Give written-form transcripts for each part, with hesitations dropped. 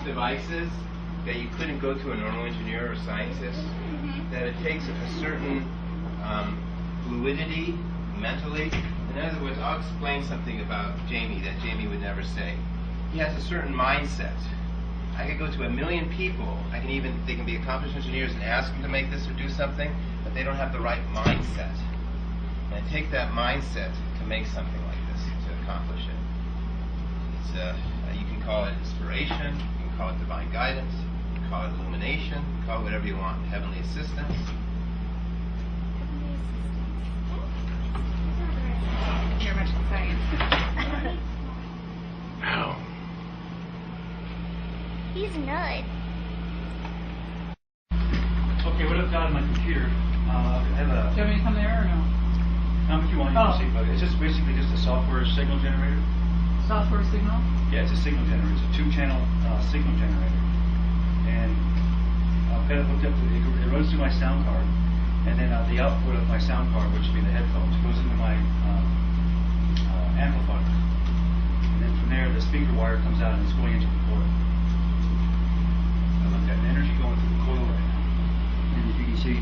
Devices that you couldn't go to a normal engineer or scientist, that it takes a certain fluidity mentally. In other words, I'll explain something about Jamie that Jamie would never say. He has a certain mindset. I could go to 1 million people, they can be accomplished engineers and ask them to make this or do something, but they don't have the right mindset. And I take that mindset to make something like this, to accomplish it. It's you can call it inspiration, call it divine guidance, you call it illumination, you call it whatever you want, heavenly assistance. You're much in science. Wow. He's nuts. Okay, what I've got on my computer, I have a... Do you want me to come there or no? If you want, you can see, but it's just basically just a software signal generator. Software signal? Yeah, it's a signal generator. It's a 2-channel signal generator. And I've got it hooked up to it runs through my sound card. And then the output of my sound card, which would be the headphones, goes into my amplifier. And then from there, the speaker wire comes out and it's going into the coil. I've got an energy going through the coil right now. And as you can see,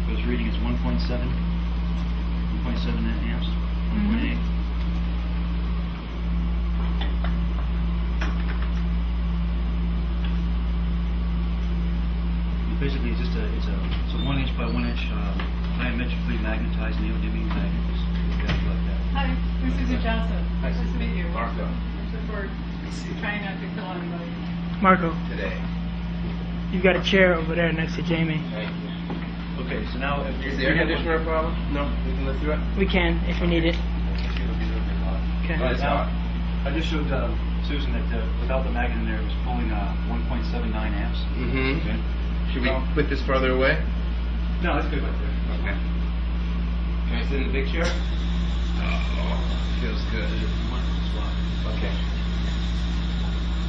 what it's reading is 1.7 amps, 1.8. Basically, it's a 1 inch by 1 inch diametrically magnetized neodymium magnet. Like that. Hi, I'm Susan Johnson. Nice to meet you. Marko. We're trying not to kill anybody. Marko, Today. you've got a chair over there next to Jamie. Thank you. Okay, so now Is the air conditioner a problem? No, we can live through it. We can, if we need it. Okay. Oh, it's Now, hot. I just showed Susan that without the magnet in there, it was pulling 1.79 amps. Mm-hmm. Okay. Should we put this farther away? No, that's good right there. Okay. Can I sit in the big chair? Oh, feels good. Okay.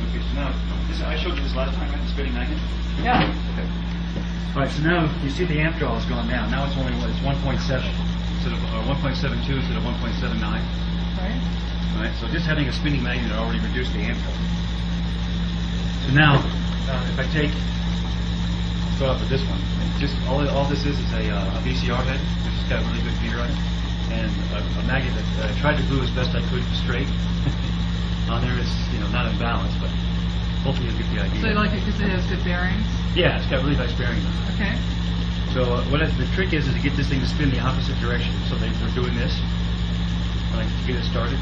Okay, so now, I showed you this last time, right? The spinning magnet? Yeah. Okay. All right, so now you see the amp draw has gone down. Now it's only it's 1.7 instead of 1.72 instead of 1.79. Right. All right, so just having a spinning magnet already reduced the amp draw. So now, if I start off with this one, just all this is a VCR head, which has got a really good meter on it, and a magnet that I tried to glue as best I could straight. On there, it's not in balance, but hopefully you'll get the idea. So you like it because it has good bearings? Yeah, it's got really nice bearings on it. Okay. So the trick is to get this thing to spin the opposite direction. So they're doing this. When I get it started,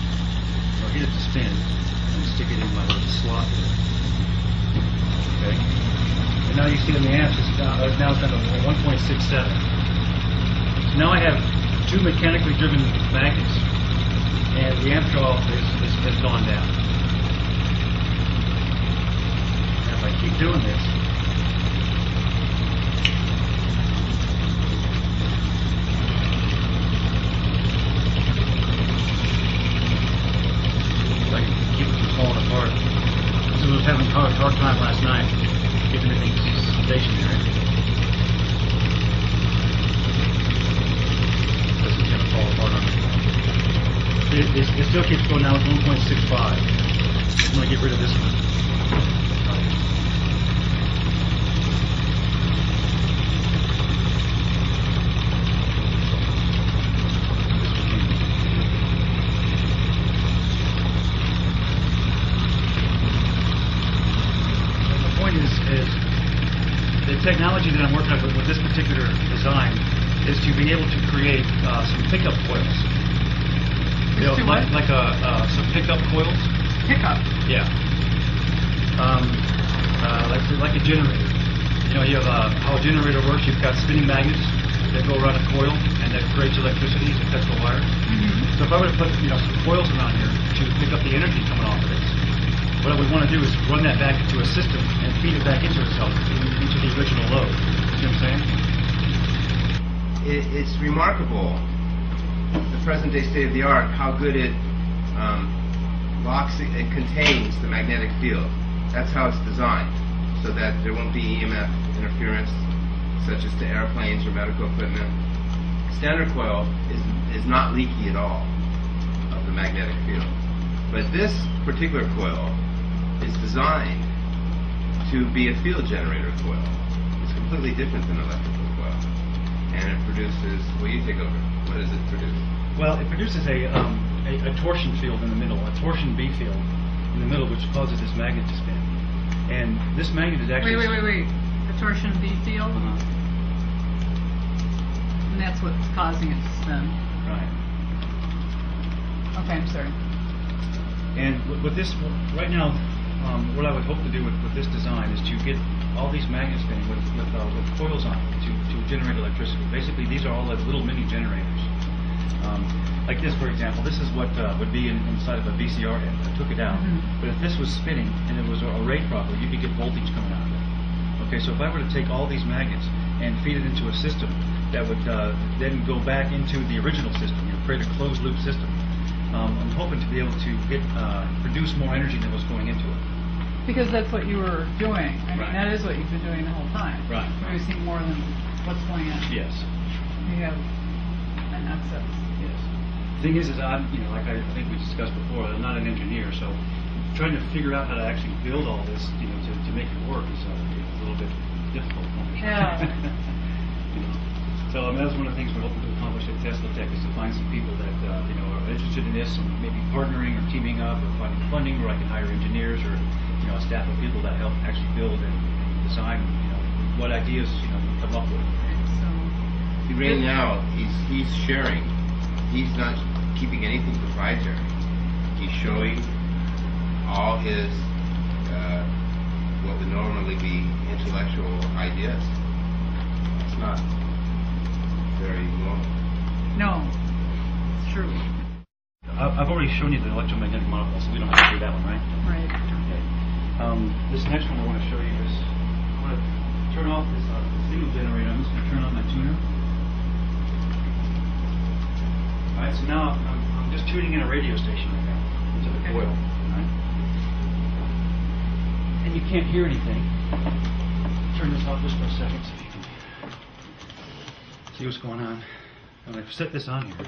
so I get it to spin, and stick it in my little slot here. Okay. And now you see on the amps, it's now down to 1.67. So now I have 2 mechanically driven magnets, and the amp draw has gone down. And if I keep doing this, I can keep it from falling apart. So I was having a hard time last night getting everything stationary. This is going to fall apart on me. It still keeps going now. It's 1.65. I'm going to get rid of this one. The point is the technology that I'm working with this particular design is to be able to create some pickup coils. Like some pickup coils. Pickup. Yeah. Like a generator. You have how a generator works. You've got spinning magnets that go around a coil, and that creates electricity to touch the wire. Mm-hmm. So if I were to put some coils around here to pick up the energy coming off of this, what I would want to do is run that back into a system and feed it back into itself, into the original load. See what I'm saying? It's remarkable, the present-day state of the art, how good it locks it contains the magnetic field. That's how it's designed, so that there won't be EMF interference, such as to airplanes or medical equipment. Standard coil is not leaky at all of the magnetic field. But this particular coil is designed to be a field generator coil. It's completely different than an electrical coil. And it produces, well, you take over. What does it produce? Well, it produces a torsion field in the middle, a torsion B field in the middle, which causes this magnet to spin. And this magnet is actually... Wait. The torsion B field? And that's what's causing it to spin. Right. Okay, I'm sorry. And with this, right now, what I would hope to do with this design is to get all these magnets spinning with coils on them to generate electricity. Basically, these are all like little mini generators. Like this, for example, this is what would be inside of a VCR head. I took it out. But if this was spinning and it was arrayed properly, you could get voltage coming out of it. Okay, so if I were to take all these magnets and feed it into a system that would then go back into the original system, create a closed loop system, I'm hoping to be able to produce more energy than was going into it. Because that's what you were doing. I mean, Right. that is what you've been doing the whole time. Right. Producing more than what's going in. Yes. You have an excess. Yes. The thing is I'm, like I think we discussed before, I'm not an engineer, so trying to figure out how to actually build all this, to make it work is a little bit difficult for me. Yeah. So that's one of the things we're hoping to accomplish at Tesla Tech is to find some people that are interested in this and maybe partnering or teaming up or finding funding where I can hire engineers or a staff of people that help actually build and design what ideas we come up with. So, Right now, he's sharing. He's not keeping anything proprietary. He's showing all his what would normally be intellectual ideas. It's not very normal. no, it's true. I've already shown you the electromagnetic monopole, so we don't have to do that one, right? Right. Okay. This next one I want to show you is I want to turn off this signal generator. I'm just going to turn on my tuner. All right, so now I'm just tuning in a radio station right now into the coil. All right? And you can't hear anything. Turn this off just for a second so you can see what's going on. And I've set this on here.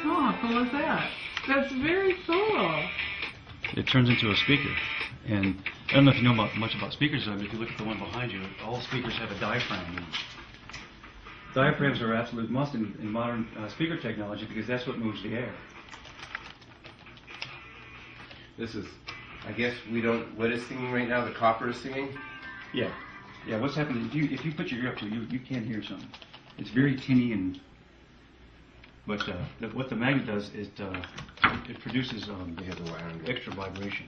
Oh, how cool is that? That's very cool. It turns into a speaker. And I don't know if you know much about speakers, but if you look at the one behind you, all speakers have a diaphragm in them. Diaphragms are an absolute must in modern speaker technology because that's what moves the air. This is, I guess we don't. What is singing right now? The copper is singing. Yeah. Yeah. What's happening? If you put your ear up to it, you can hear something. It's very tinny and. But what the magnet does is it produces extra vibration.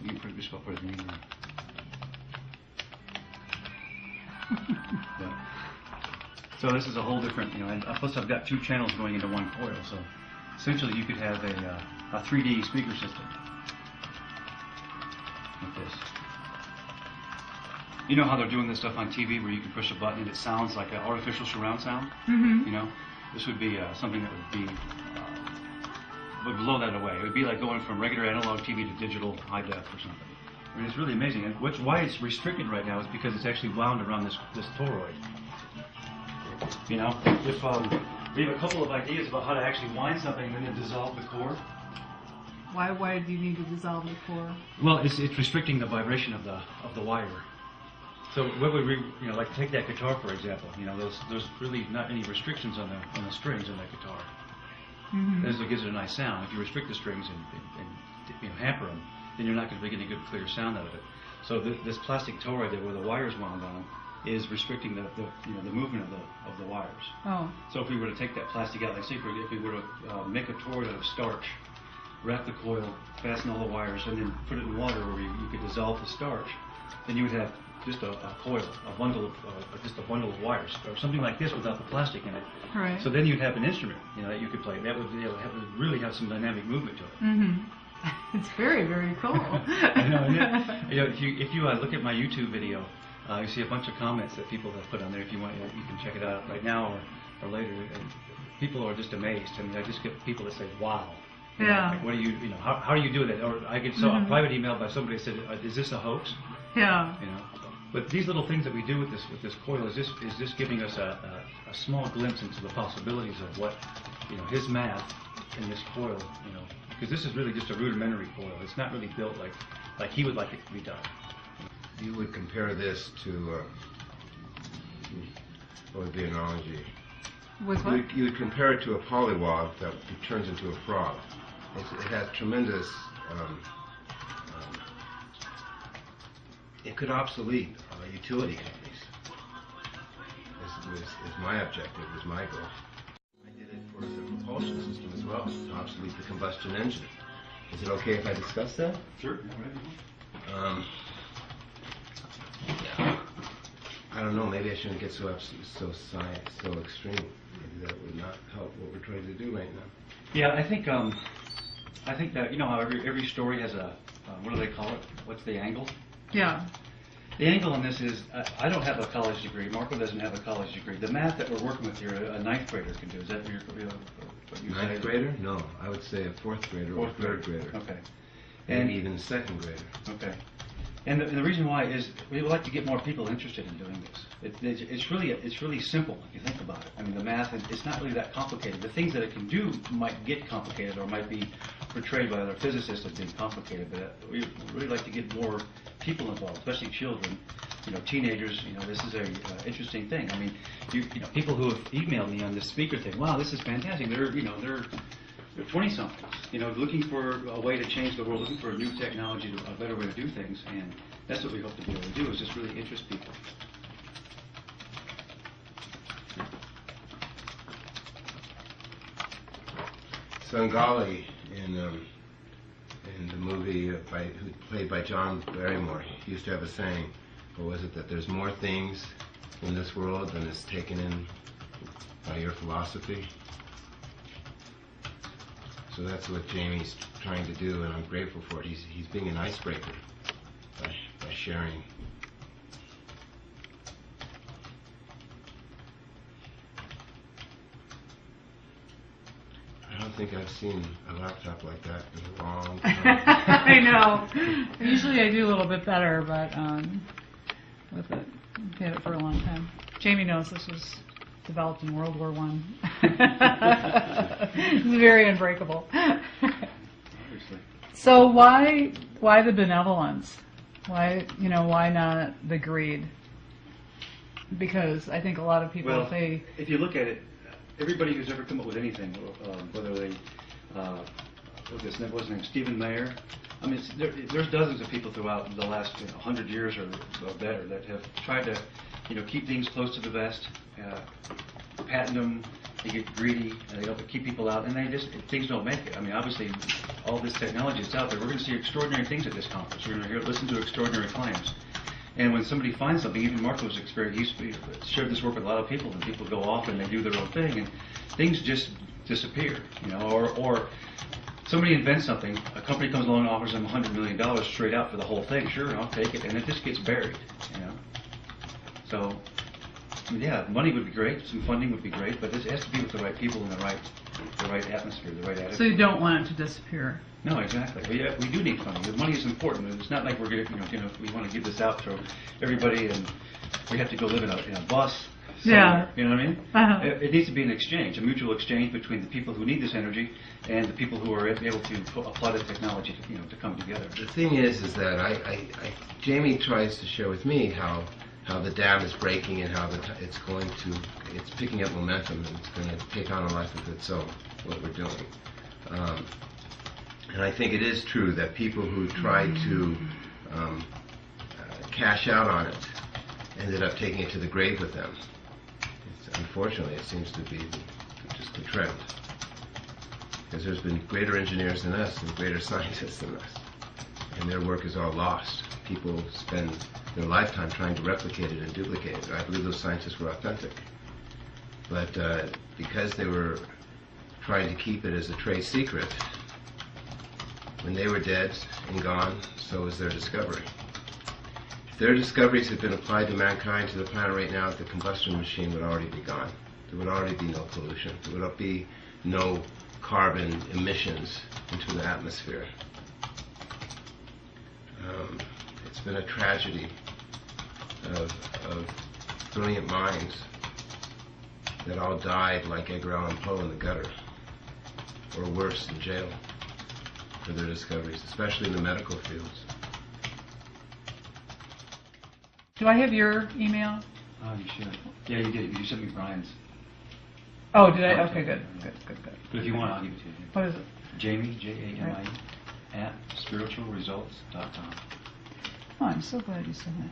You can just put his name in. Yeah. So this is a whole different, and plus I've got two channels going into one coil, so essentially you could have a 3D speaker system like this. You know how they're doing this stuff on TV where you can push a button and it sounds like an artificial surround sound? Mm-hmm. This would be something that would blow that away. It would be like going from regular analog TV to digital high def or something. I mean, it's really amazing. And why it's restricted right now is because it's actually wound around this toroid. If we have a couple of ideas about how to actually wind something and then dissolve the core. Why do you need to dissolve the core? Well, it's restricting the vibration of the wire. So what would we, like take that guitar for example. There's really not any restrictions on the strings on that guitar. Mm-hmm. That's what gives it a nice sound. If you restrict the strings and hamper them, then you're not going to get any good clear sound out of it. So this plastic toroid where the wire is wound on is restricting the movement of the wires. Oh. So if we were to take that plastic out, like say if we were to make a toroid out of starch, wrap the coil, fasten all the wires, and then put it in water where you could dissolve the starch, then you would have just a coil, a bundle of wires, or something like this without the plastic in it. Right. So then you'd have an instrument, that you could play. That would really have some dynamic movement to it. Mm-hmm. It's very, very cool. I know. If you look at my YouTube video, You see a bunch of comments that people have put on there. If you want, you can check it out right now or later. And people are just amazed. I mean, I just get people that say, "Wow." You know, Yeah. like, what do you know? How do you do that? Or I get a private email by somebody that said, "Is this a hoax?" Yeah. You know. But these little things that we do with this coil is just giving us a small glimpse into the possibilities of what, you know, his math in this coil, you know, because this is really just a rudimentary coil. It's not really built like he would like it to be done. You would compare this to, what would be an analogy? With what? You would compare it to a polywog that turns into a frog. It has tremendous, it could obsolete utility companies. Is my objective, is my goal. I did it for the propulsion system as well, to obsolete the combustion engine. Is it okay if I discuss that? Sure. Yeah. I don't know, maybe I shouldn't get so extreme. Maybe that would not help what we're trying to do right now. Yeah, I think that, you know how every story has a what do they call it? What's the angle? Yeah. The angle on this is, I don't have a college degree. Marko doesn't have a college degree. The math that we're working with here, a ninth grader can do. Is that what you Ninth say? grader? No, I would say a fourth grader or a third grader. Okay. Maybe even a second grader. Okay. And the reason why is we would like to get more people interested in doing this. It's really simple if you think about it. I mean, the math, it's not really that complicated. The things that it can do might get complicated or might be portrayed by other physicists as being complicated, but we really like to get more people involved, especially children, you know, teenagers. You know, this is a interesting thing. I mean, you know, people who have emailed me on this speaker thing, wow, this is fantastic. They're 20-somethings, you know, looking for a way to change the world, looking for a new technology, a better way to do things, and that's what we hope to be able to do, is just really interest people. Sangali in the movie played by John Barrymore, he used to have a saying, what was it, that there's more things in this world than is taken in by your philosophy. So that's what Jamie's trying to do, and I'm grateful for it. He's being an icebreaker by sharing. I don't think I've seen a laptop like that in a long time. I know. Usually I do a little bit better, but with it, I've had it for a long time. Jamie knows this was developed in World War I. It's very unbreakable. Obviously. So why the benevolence? Why not the greed? Because I think a lot of people say, if you look at it, everybody who's ever come up with anything, whether they, what's his name, Stephen Mayer. I mean, there's dozens of people throughout the last 100 years or better that have tried to, keep things close to the vest, patent them. They get greedy, and they keep people out, and things don't make it. I mean, obviously, all this technology that's out there, we're going to see extraordinary things at this conference. We're going to listen to extraordinary claims. And when somebody finds something, even Marko's experience, he shared this work with a lot of people, and people go off and they do their own thing, and things just disappear, or somebody invents something, a company comes along and offers them $100 million straight out for the whole thing. Sure, I'll take it, and it just gets buried, So, yeah, money would be great, some funding would be great, but this has to be with the right people and the right atmosphere, the right attitude. so you don't want it to disappear. No, exactly. We do need funding. The money is important. It's not like we're going to, we want to give this out to everybody and we have to go live in a bus somewhere. Yeah. You know what I mean? Uh-huh. It needs to be an exchange, a mutual exchange between the people who need this energy and the people who are able to apply the technology to come together. The thing is that Jamie tries to share with me how the dam is breaking and how it's picking up momentum and it's going to take on a life of its own, what we're doing. And I think it is true that people who tried to cash out on it ended up taking it to the grave with them. Unfortunately, it seems to be just the trend. Because there's been greater engineers than us and greater scientists than us. And their work is all lost. People spend their lifetime trying to replicate it and duplicate it. I believe those scientists were authentic. But because they were trying to keep it as a trade secret, when they were dead and gone, so was their discovery. If their discoveries had been applied to mankind, to the planet right now, the combustion machine would already be gone. There would already be no pollution. There would be no carbon emissions into the atmosphere. It's been a tragedy of brilliant minds that all died like Edgar Allan Poe in the gutter, or worse, in jail, for their discoveries, especially in the medical fields. Do I have your email? You should. Yeah, you did. You sent me Brian's. Oh, did I? Okay, good. But if you want, I'll give it to you. What is it? Jamie, Jamie, at spiritualresults.com. Oh, I'm so glad you said that.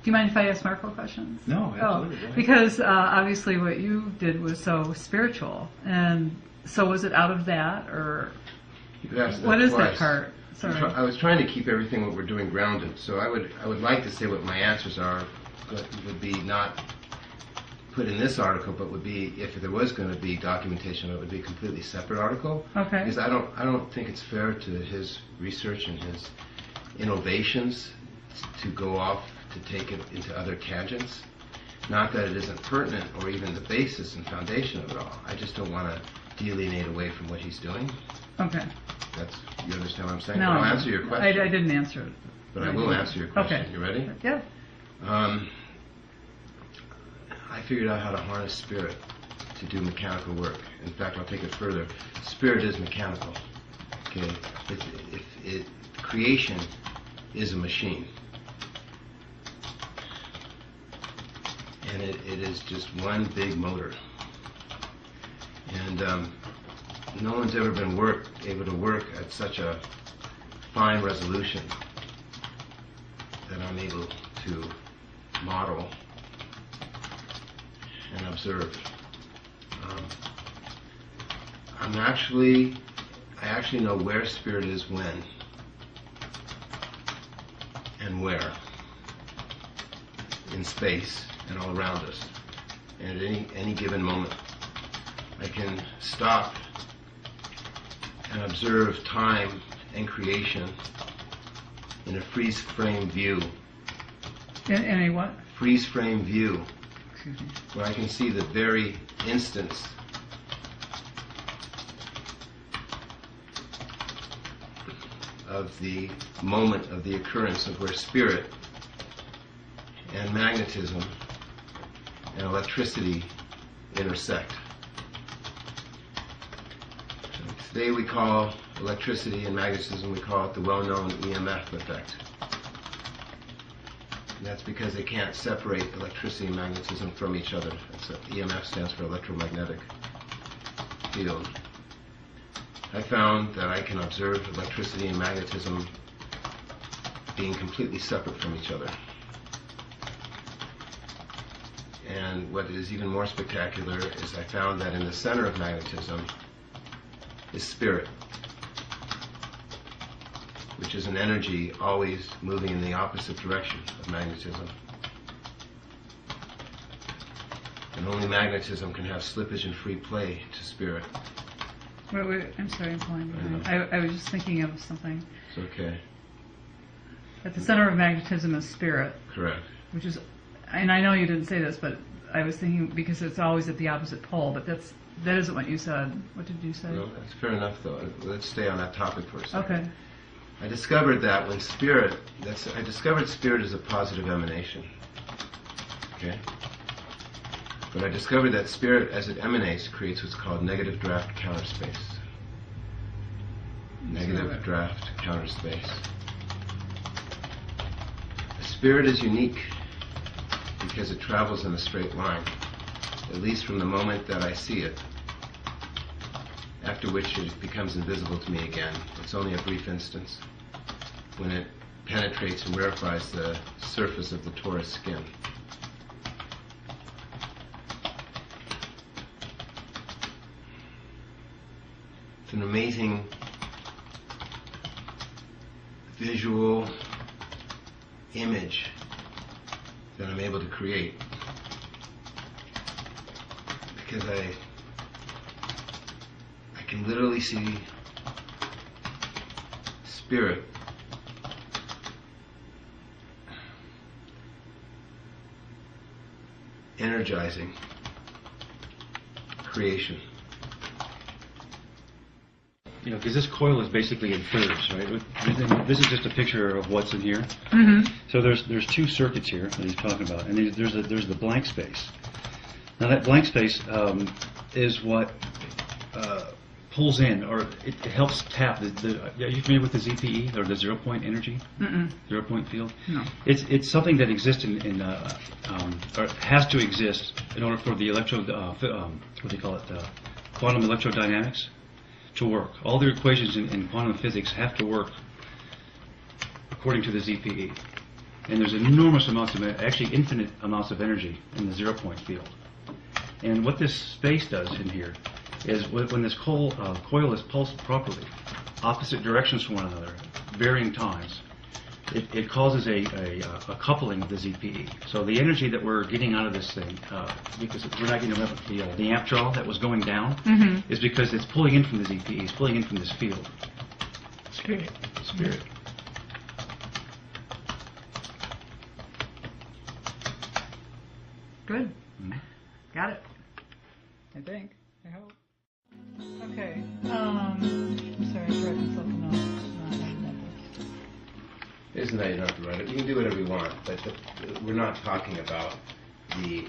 Do you mind if I ask Marko questions? No, absolutely. Go ahead. Because obviously what you did was so spiritual, and so was it out of that, or You've asked what is that twice. part? Sorry. I was trying to keep everything what we're doing grounded, so I would like to say what my answers are, but would be not put in this article, but would be, if there was going to be documentation, it would be a completely separate article. Okay. Because I don't think it's fair to his research and his innovations to go off to take it into other tangents. Not that it isn't pertinent or even the basis and foundation of it all. I just don't want to delineate away from what he's doing. Okay. You understand what I'm saying? No, I'll answer your question. I didn't answer it. But I will answer your question. Okay. You ready? Yeah. I figured out how to harness spirit to do mechanical work. In fact, I'll take it further. Spirit is mechanical. Okay? Creation is a machine. And it is just one big motor. And no one's ever been able to work at such a fine resolution that I'm able to model and observe. I actually know where spirit is when and where in space and all around us. And at any given moment, I can stop and observe time and creation in a freeze-frame view. In a what? Freeze-frame view, Excuse me. where I can see the very instance of the moment of the occurrence of where spirit and magnetism and electricity intersect. Today we call electricity and magnetism, we call it the well-known EMF effect. And that's because they can't separate electricity and magnetism from each other. EMF stands for electromagnetic field. I found that I can observe electricity and magnetism being completely separate from each other. And what is even more spectacular is I found that in the center of magnetism is spirit, which is an energy always moving in the opposite direction of magnetism. And only magnetism can have slippage and free play to spirit. Wait, I'm sorry, I'm falling behind. I was just thinking of something. It's okay. At the center of magnetism is spirit, Correct. which is, and I know you didn't say this, but I was thinking because it's always at the opposite pole, but that isn't what you said. What did you say? Well, that's fair enough, though. Let's stay on that topic for a second. Okay. I discovered that when spirit, I discovered spirit is a positive emanation. Okay? But I discovered that spirit, as it emanates, creates what's called negative draft counter space. Negative draft counter space. Spirit is unique because it travels in a straight line, at least from the moment that I see it, after which it becomes invisible to me again. It's only a brief instance when it penetrates and rarefies the surface of the torus skin. It's an amazing visual image that I'm able to create because I can literally see spirit. Energizing creation. You know, because this coil is basically in thirds, right? This is just a picture of what's in here. Mm-hmm. So there's two circuits here that he's talking about, and there's the blank space. Now that blank space is what pulls in, or it helps tap. Are you familiar with the ZPE, or the 0 point energy? Mm-mm. 0 point field? No. It's something that exists or has to exist in order for the what do you call it, quantum electrodynamics to work. All the equations in quantum physics have to work according to the ZPE. And there's enormous amounts of, actually infinite amounts of energy in the 0 point field. And what this space does in here is when this coil is pulsed properly, opposite directions from one another, varying times, it causes a coupling of the ZPE. So the energy that we're getting out of this thing, because we're not getting the amp draw that was going down, Mm-hmm. is because it's pulling in from the ZPE, it's pulling in from this field. Spirit. Spirit. Good. Mhm. Got it. I think. I hope. Okay. Sorry, I tried myself a note. Isn't that you don't have to write it? You can do whatever you want, but we're not talking about the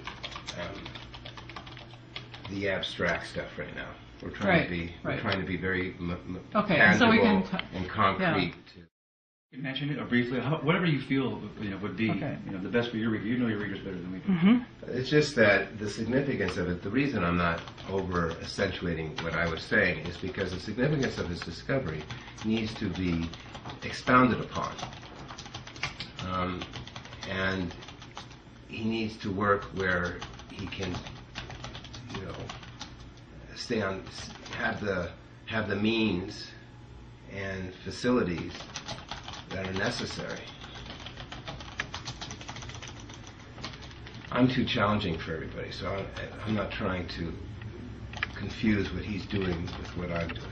abstract stuff right now. We're trying to be very Okay, tangible so we can and concrete. You can mention it or briefly, whatever you feel would be Okay. the best for your reader. You know your readers better than we do. Mm-hmm. It's just that the significance of it, the reason I'm not over accentuating what I was saying is because the significance of his discovery needs to be expounded upon. And he needs to work where he can, have the means and facilities that are necessary. I'm too challenging for everybody, so I'm not trying to confuse what he's doing with what I'm doing.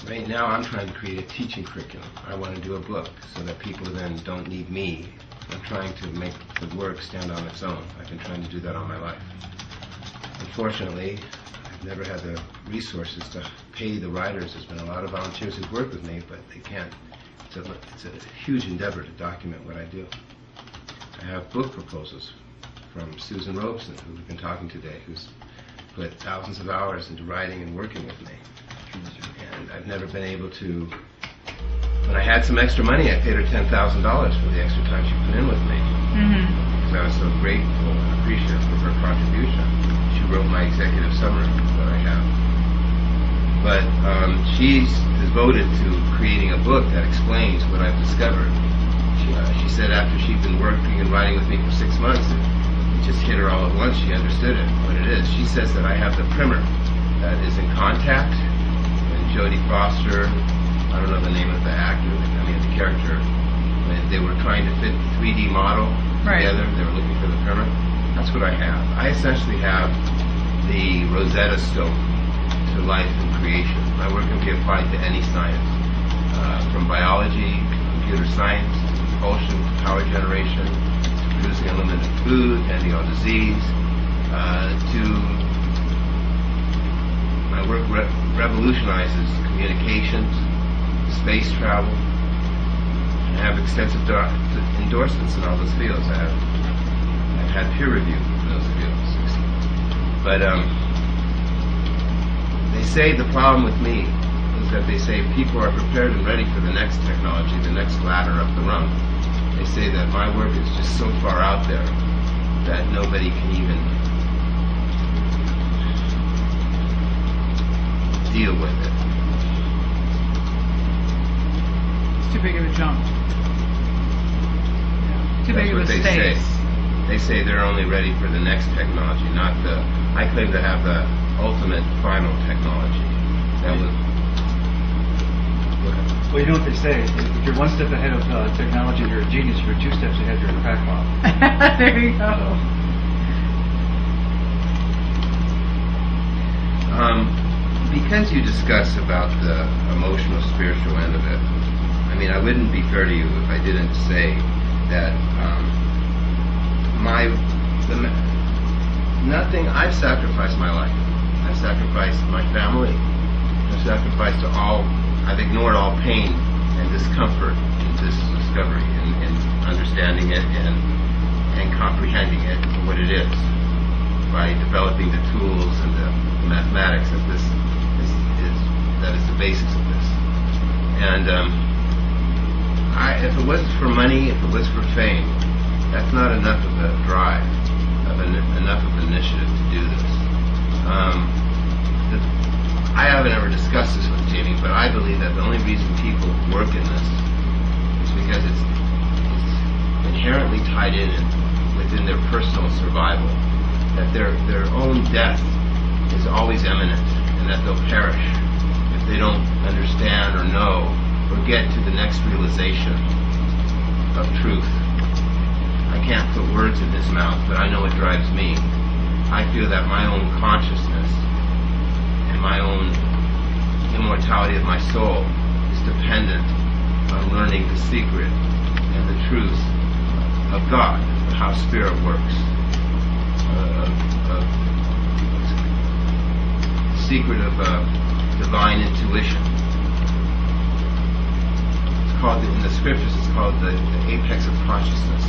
Right now I'm trying to create a teaching curriculum. I want to do a book so that people then don't need me. I'm trying to make the work stand on its own. I've been trying to do that all my life. Unfortunately, I've never had the resources to pay the writers. There's been a lot of volunteers who've worked with me, but they can't. It's a huge endeavor to document what I do. I have book proposals from Susan Robeson, who we've been talking today, who's put thousands of hours into writing and working with me. And I've never been able to. When I had some extra money, I paid her $10,000 for the extra time she put in with me. Mm-hmm. Because I was so grateful and appreciative for her contribution. She wrote my executive summary that I have. But she's devoted to creating a book that explains what I've discovered. She said after she'd been working and writing with me for 6 months, it just hit her all at once. She understood it, what it is. She says that I have the primer that is in Contact, and Jodie Foster, I don't know the name of the actor, the character, when they were trying to fit the 3D model together, they were looking for the primer. That's what I have. I essentially have the Rosetta Stone to life and creation. My work can be applied to any science, from biology, computer science, to propulsion, to power generation, to producing unlimited food, to ending all disease, to my work revolutionizes communications, space travel, and I have extensive endorsements in all those fields. I've had peer review in those fields. But they say the problem with me is that they say people are prepared and ready for the next technology, the next ladder up the rung. They say that my work is just so far out there that nobody can even deal with it. It's too big of a jump. Too big of a That's what they space. say. They say they're only ready for the next technology, not the. I claim to have the ultimate final technology. That would. Well, you know what they say, if you're one step ahead of technology, you're a genius. If you're 2 steps ahead, you're a crackpot. There you go. because you discuss about the emotional, spiritual end of it, I mean, I wouldn't be fair to you if I didn't say that nothing. I've sacrificed my life. I've sacrificed my family. I've sacrificed all. I've ignored all pain and discomfort in this discovery and understanding it and comprehending it for what it is by developing the tools and the mathematics that this is the basis of this. And if it wasn't for money, if it was for fame, that's not enough of a drive, enough of an initiative to do this. I haven't ever discussed this with Jamie, but I believe that the only reason people work in this is because it's inherently tied in within their personal survival, that their own death is always imminent, and that they'll perish if they don't understand or know or get to the next realization of truth. I can't put words in his mouth, but I know it drives me. I feel that my own consciousness and my own immortality of my soul is dependent on learning the secret and the truth of God, of how spirit works, of the secret of divine intuition. It's called, in the scriptures, it's called the apex of consciousness.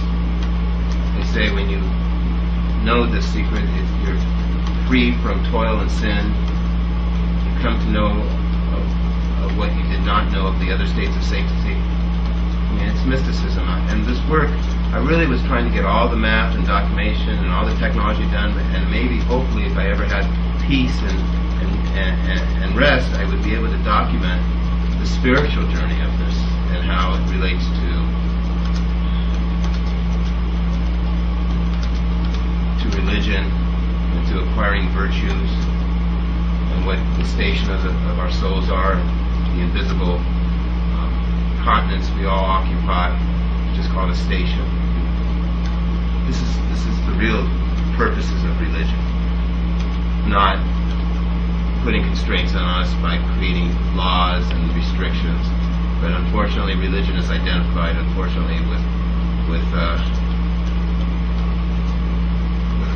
They say when you know this secret, you're free from toil and sin. You come to know of what you did not know of the other states of sanctity. I mean, it's mysticism. And this work, I really was trying to get all the math and documentation and all the technology done, and maybe, hopefully, if I ever had peace and rest, I would be able to document the spiritual journey of this and how it relates to religion and to acquiring virtues and what the station of our souls are, the invisible continents we all occupy, which is called a station. This is the real purposes of religion, not putting constraints on us by creating laws and restrictions. But unfortunately, religion is identified, unfortunately, with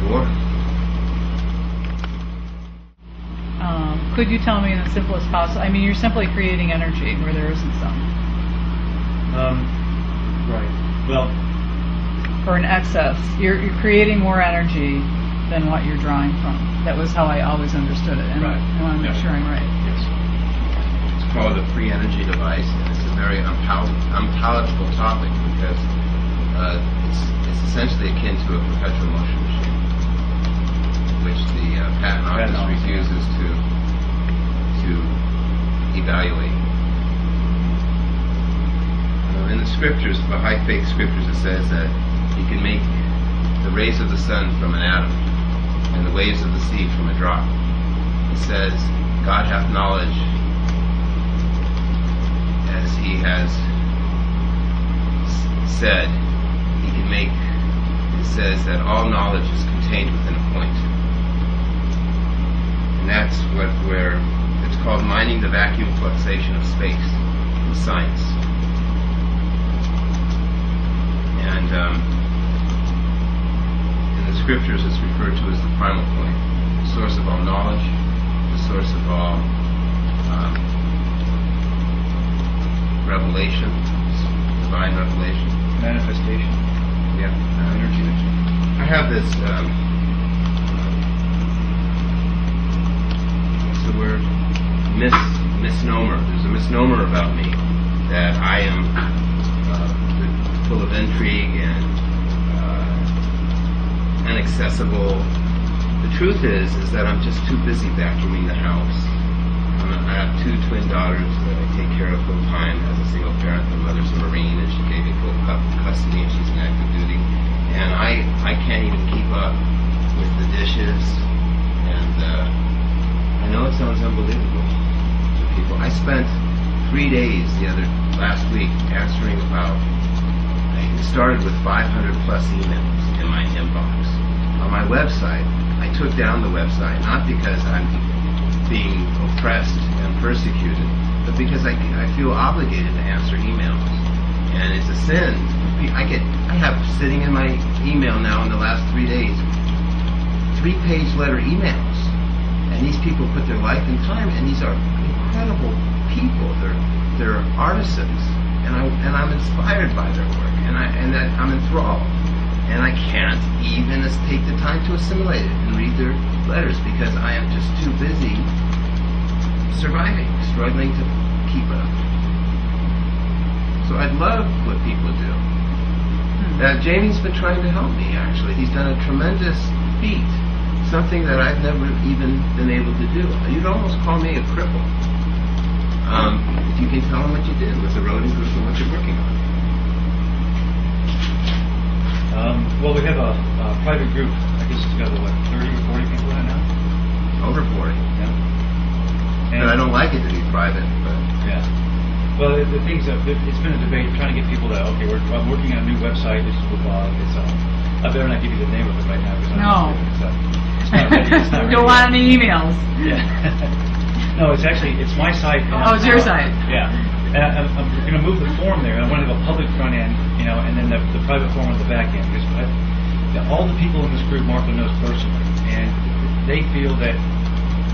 war. Could you tell me in the simplest possible? I mean, you're simply creating energy where there isn't some. Right. Well, or an excess. You're creating more energy than what you're drawing from. That was how I always understood it, and right. I want to make sure I'm right. Yes. It's called a free energy device, and it's a very unpalatable topic because it's essentially akin to a perpetual motion machine, which the patent office refuses to evaluate. In the scriptures, the high faith scriptures, it says that you can make the rays of the sun from an atom and the waves of the sea from a drop. It says, God hath knowledge as he has said. He can make, it says that all knowledge is contained within a point. And that's where it's called mining the vacuum fluxation of space in science. And in the scriptures, it's referred to as the primal point, the source of all knowledge, the source of all revelation, divine revelation, Manifestation. yeah, Energy. I have this. What's the word? Misnomer. There's a misnomer about me that I am full of intrigue and inaccessible. The truth is that I'm just too busy vacuuming the house. I have two twin daughters that I take care of full time as a single parent. My mother's a Marine and she gave me full custody and she's in active duty. And I can't even keep up with the dishes. And I know it sounds unbelievable to people. I spent 3 days last week answering about, it started with 500 plus emails in my inbox. On my website, I took down the website, not because I'm being oppressed and persecuted, but because I feel obligated to answer emails. And it's a sin. I have sitting in my email now in the last 3 days, 3-page letter emails. And these people put their life and time, and these are incredible people. They're artisans, and I'm inspired by their work, and I'm enthralled. And I can't even take the time to assimilate it and read their letters because I am just too busy surviving, struggling to keep up. So I'd love what people do. Jamie's been trying to help me, actually. He's done a tremendous feat, something that I've never even been able to do. You'd almost call me a cripple. If you can tell him what you did with the Rodin group and what you're working on. Well, we have a private group. I guess it's got, what, 30 or 40 people in it now? Over 40. Yeah. But I don't like it to be private. But yeah. Well, the things that it's been a debate trying to get people to, okay, I'm working on a new website. This is I better not give you the name of it right now because it's not ready. It's not ready. Don't want any emails. Yeah. No, it's my site. Oh, it's your site. Yeah. And I'm going to move the form there. I want to have a public front end, and then the private form on the back end. Because all the people in this group, Marko knows personally, and they feel that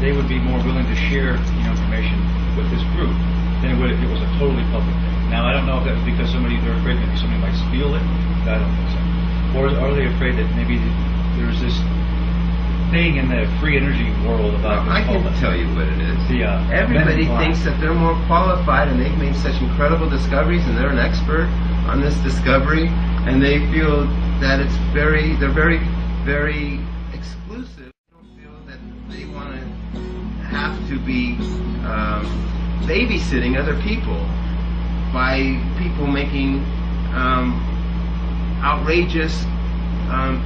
they would be more willing to share, information with this group than it would if it was a totally public thing. Now, I don't know if that was because they're afraid maybe somebody might steal it. I don't think so. Or are they afraid that maybe there's this thing in the free energy world about I can tell you what it is. Everybody thinks that they're more qualified and they've made such incredible discoveries and they're an expert on this discovery, and they feel that they're very, very exclusive. They don't feel that they want to have to be babysitting other people by people making outrageous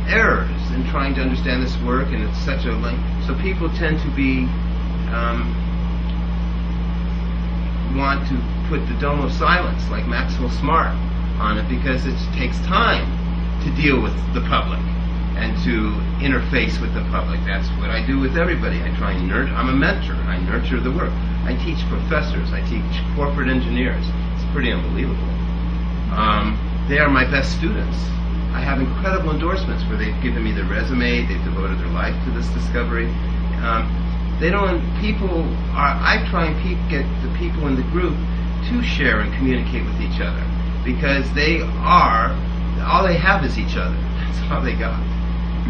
errors in trying to understand this work, and it's such a length. So people tend to be want to put the dome of silence, like Maxwell Smart, on it because it takes time to deal with the public and to interface with the public. That's what I do with everybody. I try and nurture. I'm a mentor. I nurture the work. I teach professors. I teach corporate engineers. It's pretty unbelievable. They are my best students. I have incredible endorsements where they've given me their resume, they've devoted their life to this discovery. I try and get the people in the group to share and communicate with each other because all they have is each other. That's all they got.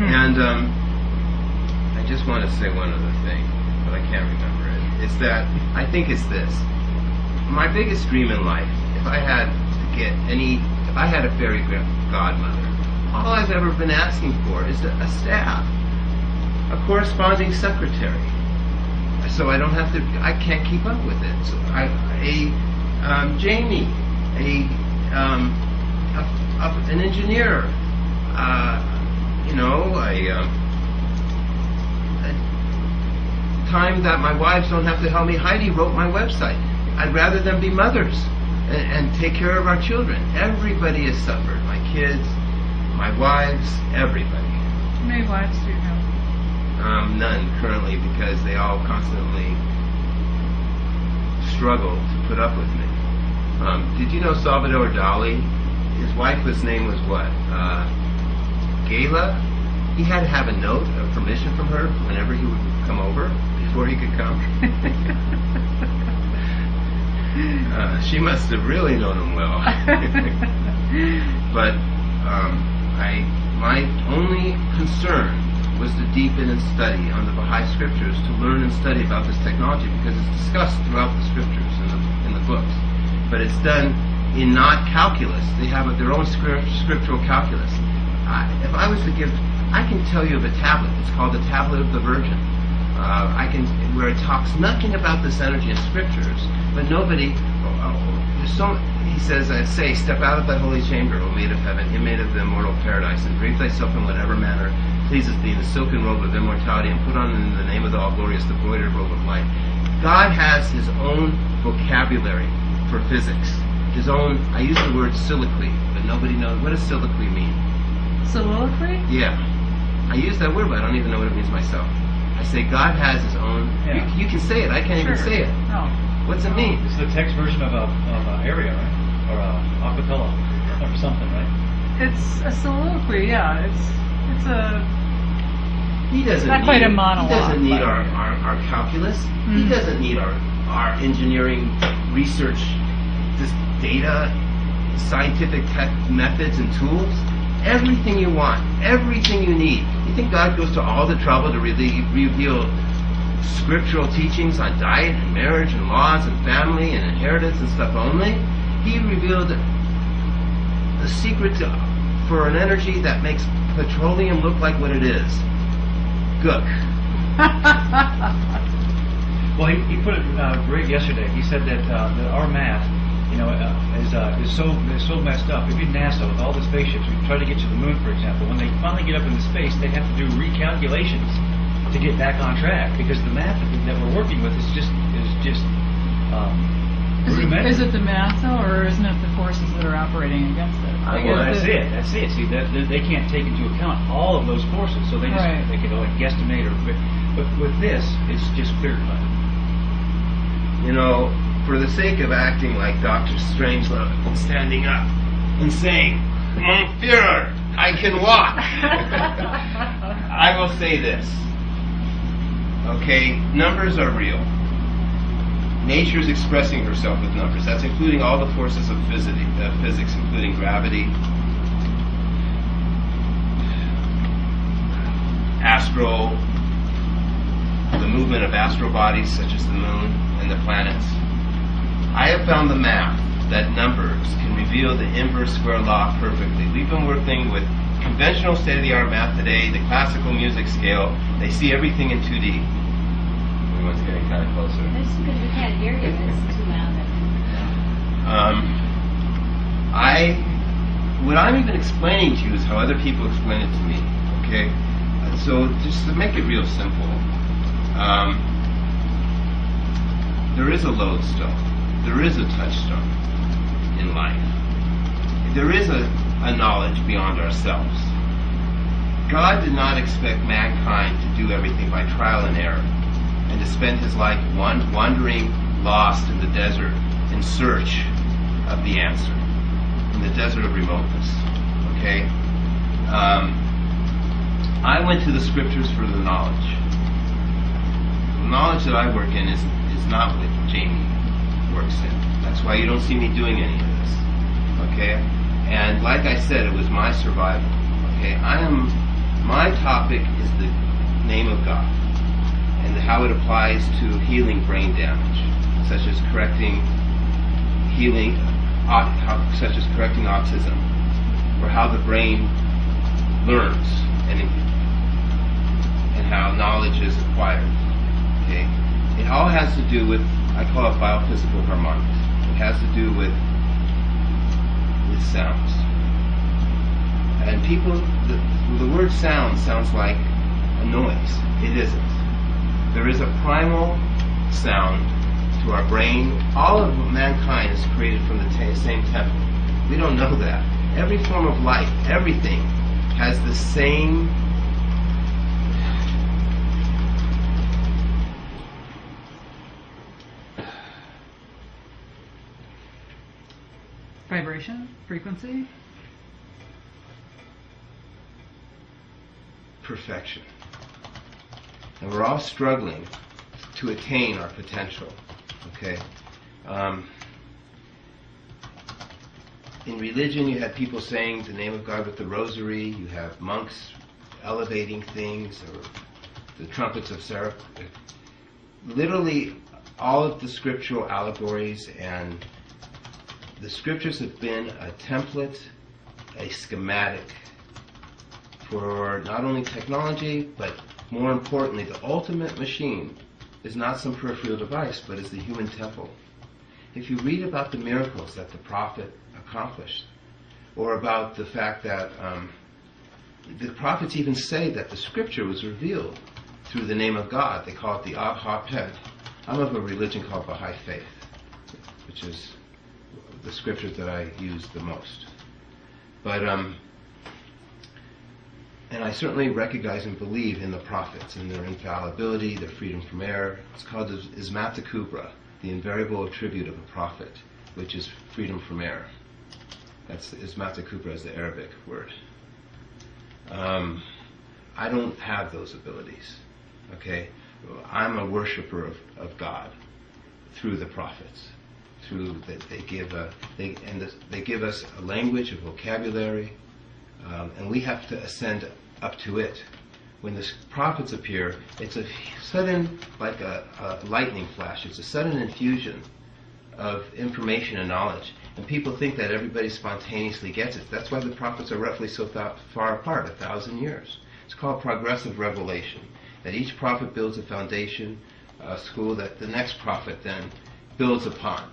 And I just want to say one other thing, but I can't remember it. It's that, I think it's this. My biggest dream in life, if I had a fairy godmother, all I've ever been asking for is a staff, a corresponding secretary, so I don't have to. I can't keep up with it. So Jamie, an engineer, time that my wives don't have to help me. Heidi wrote my website. I'd rather them be mothers and take care of our children. Everybody has suffered. My kids, my wives, everybody. How many wives do you have? None currently because they all constantly struggle to put up with me. Did you know Salvador Dali? His wife's name was what? Gayla? He had to have a note of permission from her whenever he would come over before he could come. She must have really known him well. But my only concern was to deepen and study on the Baha'i scriptures, to learn and study about this technology, because it's discussed throughout the scriptures in the books. But it's done in not calculus. They have their own scriptural calculus. If I was to give, I can tell you of a tablet. It's called the Tablet of the Virgin. Where it talks nothing about this energy in scriptures, but nobody. He says, step out of that holy chamber, O maid of heaven, inmate of the immortal paradise, and drape thyself in whatever manner pleases thee in the silken robe of immortality, and put on in the name of the all-glorious the broidered robe of light. God has his own vocabulary for physics. His own, I use the word soliloquy, but nobody knows. What does soliloquy mean? Soliloquy? Yeah. I use that word, but I don't even know what it means myself. I say God has His own. Yeah. You can say it. I can't even Sure. say it. No. What's it mean? It's the text version of a area, right? Or a acapella or something, right? It's a soliloquy, yeah. It's a He doesn't not need quite a it. monologue, He doesn't need but- our calculus. He Mhm. doesn't need our engineering research, just data, scientific methods and tools. Everything you want, everything you need. You think God goes to all the trouble to really reveal scriptural teachings on diet and marriage and laws and family and inheritance and stuff only? He revealed the secret for an energy that makes petroleum look like what it is. Gook. Well, he put it great yesterday. He said that our math, is so messed up. Even NASA, with all the spaceships, we try to get to the moon, for example. When they finally get up into space, they have to do recalculations to get back on track because the math that we're working with is just rudimentary. Is it the math though, or isn't it the forces that are operating against it? Well, that's it. That's it. See, they can't take into account all of those forces, so they just Right. they can like guesstimate or. But with this, it's just clear cut. For the sake of acting like Dr. Strangelove and standing up and saying, Mon Führer, I can walk. I will say this. Okay, numbers are real. Nature is expressing herself with numbers. That's including all the forces of physics, including gravity, the movement of astral bodies such as the moon and the planets. I have found the math that numbers can reveal the inverse square law perfectly. We've been working with conventional state-of-the-art math today, the classical music scale. They see everything in 2D. Everyone's getting kind of closer. That's because we can't hear you. It's too loud. What I'm even explaining to you is how other people explain it to me. Okay, so just to make it real simple, there is a lodestone, there is a touchstone in life, there is a knowledge beyond ourselves. God did not expect mankind to do everything by trial and error, and to spend his life wandering lost in the desert in search of the answer, in the desert of remoteness. Okay? I went to the scriptures for the knowledge. The knowledge that I work in is not what Jamie works in. That's why you don't see me doing any of this. Okay? And like I said, it was my survival. Okay? My topic is the name of God and how it applies to healing brain damage, such as correcting autism, or how the brain learns and how knowledge is acquired. Okay, it all has to do with, I call it biophysical harmonics. It has to do with sounds. And people, the word sound sounds like a noise. It isn't. There is a primal sound to our brain. All of mankind is created from the same temple. We don't know that. Every form of life, everything, has the same Vibration, frequency. perfection. And we're all struggling to attain our potential. Okay? In religion, you have people saying the name of God with the rosary. You have monks elevating things, or the trumpets of Seraph. Literally, all of the scriptural allegories and the scriptures have been a template, a schematic for not only technology, but more importantly, the ultimate machine is not some peripheral device, but is the human temple. If you read about the miracles that the prophet accomplished, or about the fact that the prophets even say that the scripture was revealed through the name of God. They call it the Ab-Ha-Ped. I'm of a religion called Baha'i Faith, which is the scriptures that I use the most. But And I certainly recognize and believe in the prophets and their infallibility, their freedom from error. It's called ismata kubra, the invariable attribute of a prophet, which is freedom from error. That's ismata kubra is the Arabic word. I don't have those abilities. Okay, I'm a worshiper of God through the prophets. Through that they give us a language, a vocabulary, and we have to ascend up to it. When the prophets appear, it's a sudden, like a lightning flash. It's a sudden infusion of information and knowledge, and people think that everybody spontaneously gets it. That's why the prophets are roughly so far apart, 1,000 years. It's called progressive revelation. That each prophet builds a foundation, a school that the next prophet then builds upon.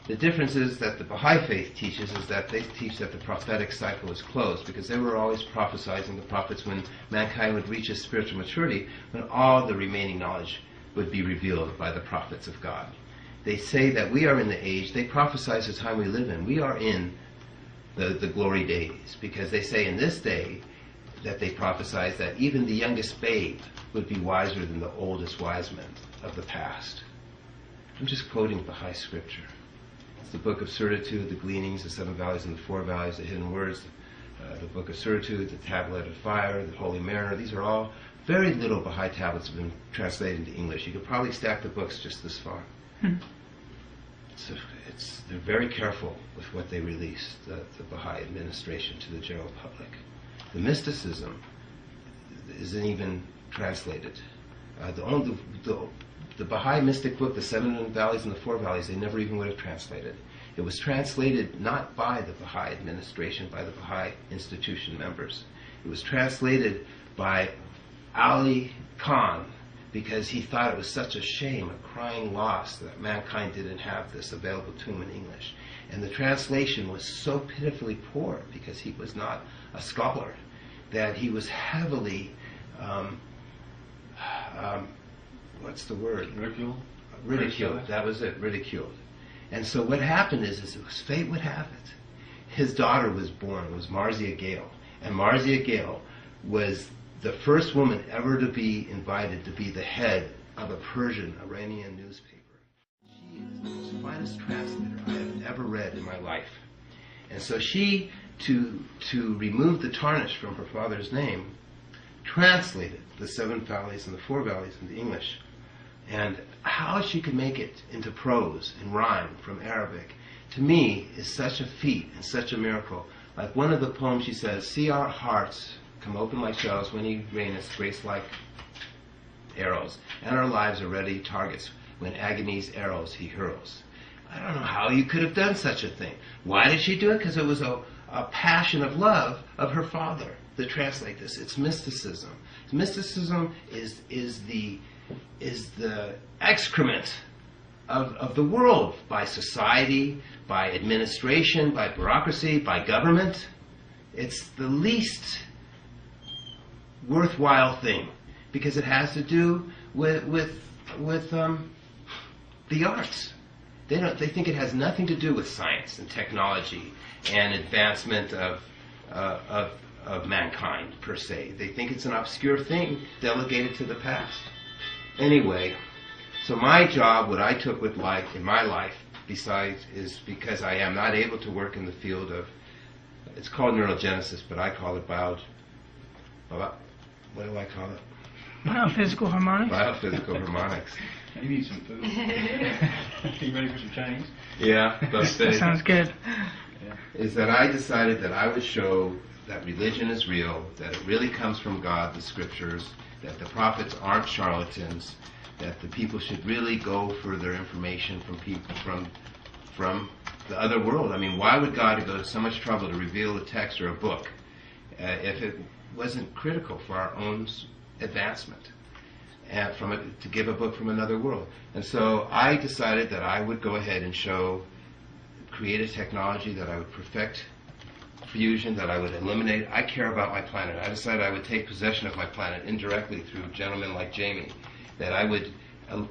The difference is that the Baha'i faith teaches is that they teach that the prophetic cycle is closed, because they were always prophesying the prophets when mankind would reach a spiritual maturity, when all the remaining knowledge would be revealed by the prophets of God. They say that we are in the age, they prophesize the time we live in. We are in the glory days, because they say in this day that they prophesize that even the youngest babe would be wiser than the oldest wise men of the past. I'm just quoting Baha'i scripture. It's the Book of Certitude, the Gleanings, the Seven Valleys and the Four Valleys, the Hidden Words, the Book of Certitude, the Tablet of Fire, the Holy Mariner. These are all very little Baha'i tablets have been translated into English. You could probably stack the books just this far. So they're very careful with what they release, the Baha'i administration, to the general public. The mysticism isn't even translated. The Baha'i mystic book, the Seven Valleys and the Four Valleys, they never even would have translated. It was translated not by the Baha'i administration, by the Baha'i institution members. It was translated by Ali Khan, because he thought it was such a shame, a crying loss, that mankind didn't have this available to him in English. And the translation was so pitifully poor, because he was not a scholar, that he was heavily, what's the word? Ridiculed. That was it, ridiculed. And so what happened is as fate would have it, his daughter was born, was Marzieh Gale. And Marzieh Gale was the first woman ever to be invited to be the head of a Persian Iranian newspaper. She is the most finest translator I have ever read in my life. And so she, to remove the tarnish from her father's name, translated the Seven Valleys and the Four Valleys into English. And how she could make it into prose and rhyme from Arabic, to me, is such a feat and such a miracle. Like one of the poems, she says, "See our hearts come open like shells when he raineth grace like arrows, and our lives are ready targets when agony's arrows he hurls." I don't know how you could have done such a thing. Why did she do it? Because it was a passion of love of her father to translate this. It's mysticism. Mysticism is the excrement of the world by society, by administration, by bureaucracy, by government. It's the least worthwhile thing, because it has to do with the arts. They think it has nothing to do with science and technology and advancement of mankind per se. They think it's an obscure thing delegated to the past. Anyway, so my job, what I took with life in my life, besides, is because I am not able to work in the field of, it's called neurogenesis, but I call it what do I call it? Biophysical harmonics? Biophysical harmonics. You need some food. You ready for some Chinese? Yeah, That sounds good. Is that I decided that I would show that religion is real, that it really comes from God, the scriptures, that the prophets aren't charlatans, that the people should really go for their information from people from the other world. I mean, why would God go to so much trouble to reveal a text or a book if it wasn't critical for our own advancement, and to give a book from another world? And so I decided that I would go ahead and create a technology that I would perfect fusion, that I would eliminate. I care about my planet. I decided I would take possession of my planet indirectly through gentlemen like Jamie, that I would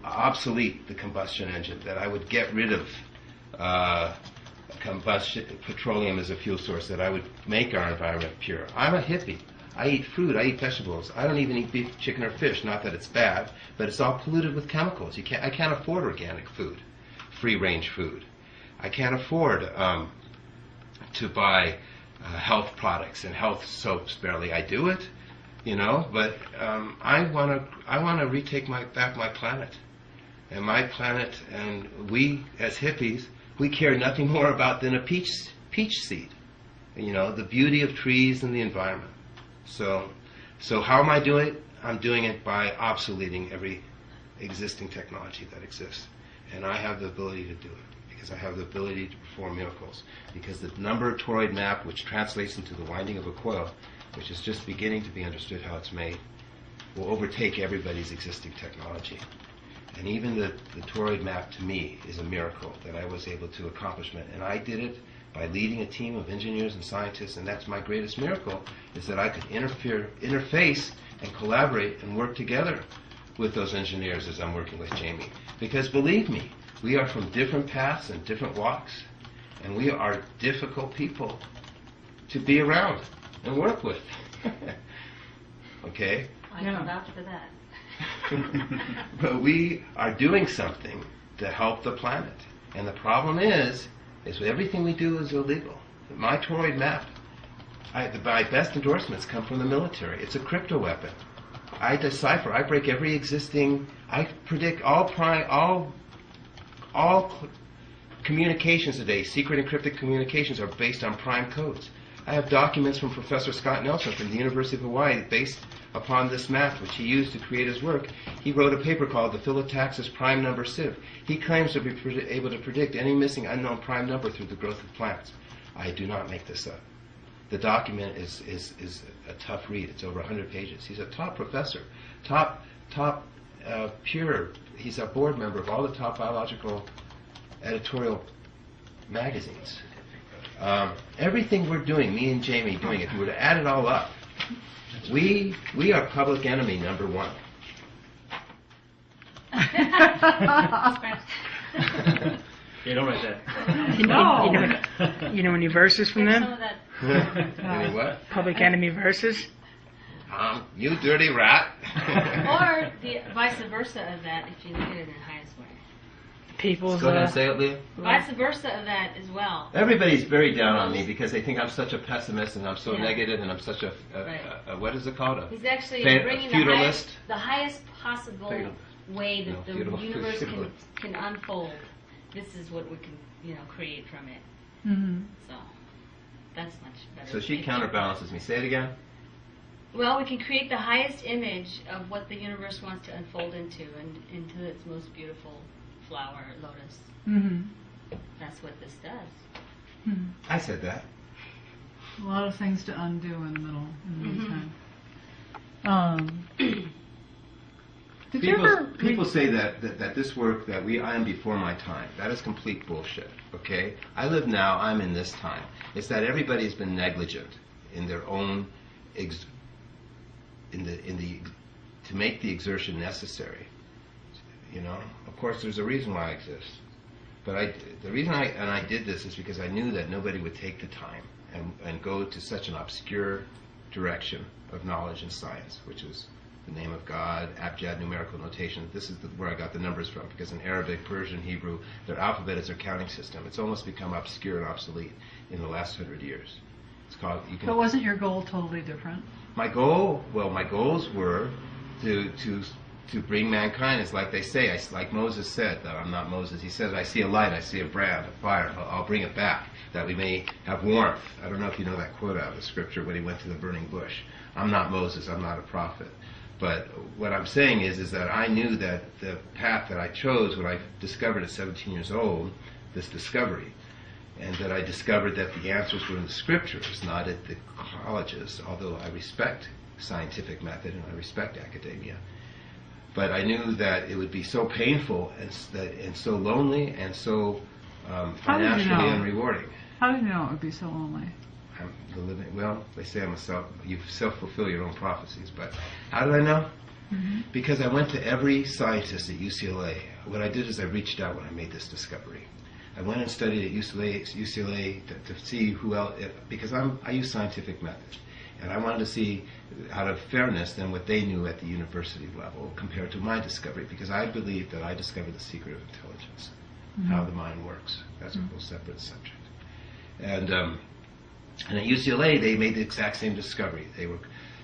obsolete the combustion engine, that I would get rid of petroleum as a fuel source, that I would make our environment pure. I'm a hippie. I eat fruit, I eat vegetables. I don't even eat beef, chicken, or fish. Not that it's bad, but it's all polluted with chemicals. I can't afford organic food, free-range food. I can't afford to buy health products and health soaps. Barely I do it, But I want to retake back my planet, and my planet. And we, as hippies, we care nothing more about than a peach seed. The beauty of trees and the environment. So how am I doing it? I'm doing it by obsoleting every existing technology that exists. And I have the ability to do it because I have the ability to perform miracles. Because the number toroid map, which translates into the winding of a coil, which is just beginning to be understood how it's made, will overtake everybody's existing technology. And even the toroid map, to me, is a miracle that I was able to accomplish. And I did it by leading a team of engineers and scientists, and that's my greatest miracle, is that I could interface and collaborate and work together with those engineers as I'm working with Jamie. Because believe me, we are from different paths and different walks, and we are difficult people to be around and work with. Okay? I can vouch for that. But we are doing something to help the planet. And the problem is everything we do is illegal. My toroid map, my best endorsements come from the military. It's a crypto weapon. I decipher. I break every existing. I predict all communications today. Secret encrypted communications are based on prime codes. I have documents from Professor Scott Nelson from the University of Hawaii based upon this map, which he used to create his work. He wrote a paper called The Phyllotaxis Prime Number Sieve. He claims to be able to predict any missing unknown prime number through the growth of plants. I do not make this up. The document is a tough read. It's over 100 pages. He's a top professor, pure. He's a board member of all the top biological editorial magazines. Everything we're doing, me and Jamie doing, if you were to add it all up, we are public enemy number one. Yeah, don't write that. You know any verses from Some of them? that. Any what? Public enemy verses? You dirty rat. Or the vice versa of that, if you look at it in the highest way. People's. Go ahead and say it, Leah. Vice versa of that as well. Everybody's very down on me because they think I'm such a pessimist and I'm so negative and I'm such a what is it called? He's actually bringing feudalist. the highest possible way that the universe can unfold. This is what we can, create from it. Mm-hmm. So that's much better. So she counterbalances me. Say it again. Well, we can create the highest image of what the universe wants to unfold into, and into its most beautiful flower, lotus. Mm-hmm. That's what this does. Mm-hmm. I said that. A lot of things to undo in the middle. Did you ever People say that this work I am before my time. That is complete bullshit. Okay, I live now. I'm in this time. It's that everybody's been negligent in their own to make the exertion necessary. Of course, there's a reason why I exist. But the reason I did this is because I knew that nobody would take the time and go to such an obscure direction of knowledge and science, which is the name of God, abjad numerical notation. This is where I got the numbers from, because in Arabic, Persian, Hebrew, their alphabet is their counting system. It's almost become obscure and obsolete in the last 100 years. It's called. But wasn't your goal totally different? My goals were to bring mankind. It's like they say, like Moses said, that I'm not Moses. He says, I see a light, I see a brand, a fire. I'll bring it back, that we may have warmth. I don't know if you know that quote out of the scripture when he went to the burning bush. I'm not Moses, I'm not a prophet. But what I'm saying is that I knew that the path that I chose when I discovered at 17 years old, this discovery, and that I discovered that the answers were in the scriptures, not at the colleges, although I respect scientific method and I respect academia. But I knew that it would be so painful and so lonely and so financially unrewarding. How did you know it would be so lonely? They say you self-fulfill your own prophecies, but how did I know? Mm-hmm. Because I went to every scientist at UCLA. What I did is I reached out when I made this discovery. I went and studied at UCLA to see who else, because I use scientific methods. And I wanted to see, out of fairness, then what they knew at the university level compared to my discovery, because I believe that I discovered the secret of intelligence, how the mind works. That's a whole separate subject. And at UCLA, they made the exact same discovery.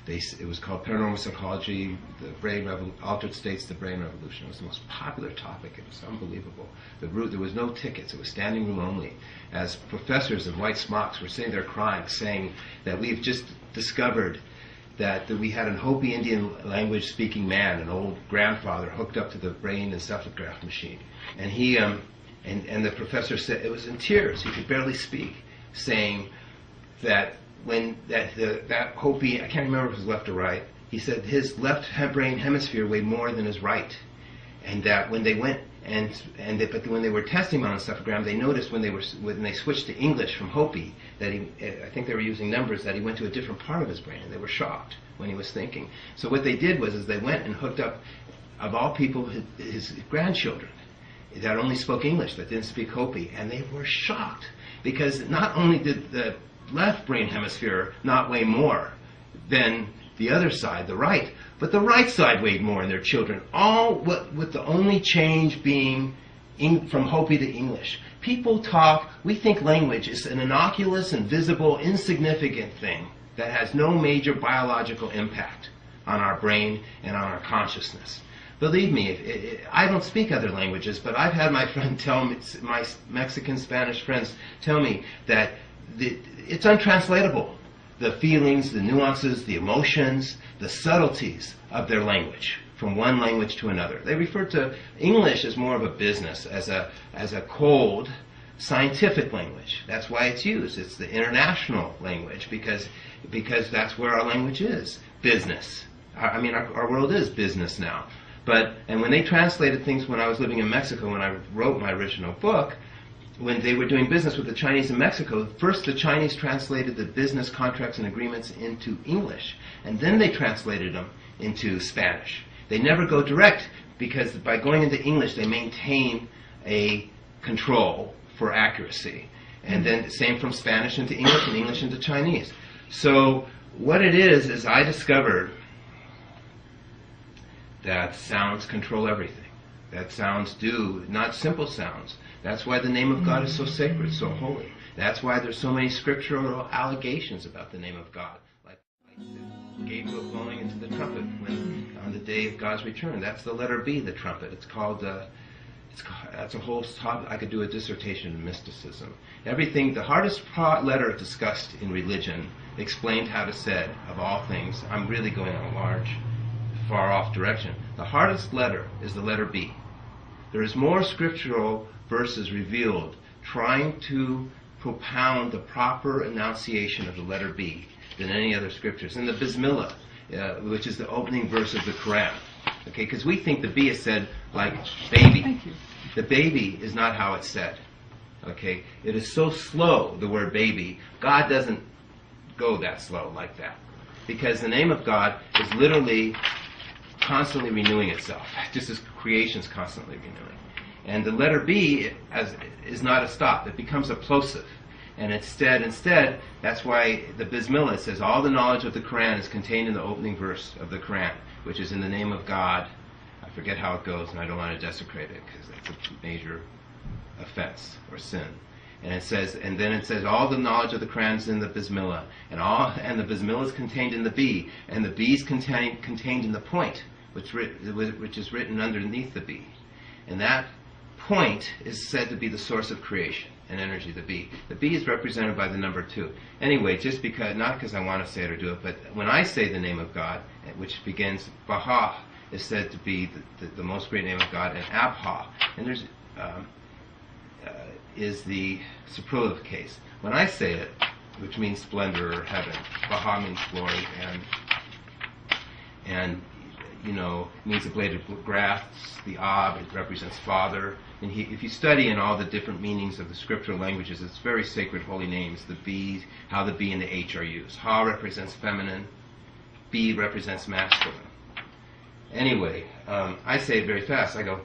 It was called paranormal psychology, the brain altered states, the brain revolution. It was the most popular topic. It was unbelievable. There was no tickets. It was standing room only. As professors in white smocks were sitting there crying, saying that we've just discovered that we had an Hopi Indian language speaking man, an old grandfather, hooked up to the brain encephalograph machine. And he and the professor said, it was in tears, he could barely speak, saying that when that Hopi, I can't remember if it was left or right, he said his left brain hemisphere weighed more than his right, and that when they went but when they were testing him on encephalogram, they noticed when they switched to English from Hopi that I think they were using numbers, that he went to a different part of his brain, and they were shocked when he was thinking. So what they did was they went and hooked up, of all people, his grandchildren that only spoke English, that didn't speak Hopi, and they were shocked because not only did the left brain hemisphere not weigh more than the other side, the right, but the right side weighed more in their children, all with the only change being from Hopi to English. People talk, we think language is an innocuous, invisible, insignificant thing that has no major biological impact on our brain and on our consciousness. Believe me, I don't speak other languages, but I've had my friend tell me, my Mexican, Spanish friends tell me that it's untranslatable. The feelings, the nuances, the emotions, the subtleties of their language, from one language to another. They refer to English as more of a business, as a cold, scientific language. That's why it's used. It's the international language, because that's where our language is, business. Our world is business now. And when they translated things when I was living in Mexico, when I wrote my original book, when they were doing business with the Chinese in Mexico, first the Chinese translated the business contracts and agreements into English, and then they translated them into Spanish. They never go direct, because by going into English they maintain a control for accuracy. And then same from Spanish into English and English into Chinese. So what it is I discovered that sounds control everything. That sounds do, not simple sounds. That's why the name of God is so sacred, so holy. That's why there's so many scriptural allegations about the name of God. Like Gabriel blowing into the trumpet on the day of God's return. That's the letter B, the trumpet. That's a whole topic. I could do a dissertation in mysticism. Everything, the hardest letter discussed in religion, explained how to said, of all things. I'm really going in a large, far off direction. The hardest letter is the letter B. There is more scriptural verses revealed trying to propound the proper enunciation of the letter B than any other scriptures. In the Bismillah, which is the opening verse of the Quran, okay, because we think the B is said like baby. Thank you. The baby is not how it's said. Okay, it is so slow, the word baby. God doesn't go that slow like that, because the name of God is literally constantly renewing itself, just as creation's constantly renewing. And the letter B is not a stop. It becomes a plosive. And instead, that's why the Bismillah says all the knowledge of the Quran is contained in the opening verse of the Quran, which is in the name of God. I forget how it goes, and I don't want to desecrate it, because that's a major offense or sin. And then it says all the knowledge of the Quran is in the Bismillah, and the Bismillah is contained in the B, and the B is contained in the point, which is written underneath the B. And that point is said to be the source of creation and energy, the B. The B is represented by the number 2. Anyway, just because, not because I want to say it or do it, but when I say the name of God, which begins, Baha is said to be the most great name of God, and Abha, and there's is the superlative case. When I say it, which means splendor or heaven, Baha means glory, and means a blade of grass. The Ab, it represents Father. And if you study in all the different meanings of the scriptural languages, it's very sacred, holy names. The B, how the B and the H are used. Ha represents feminine. B represents masculine. Anyway, I say it very fast. I go,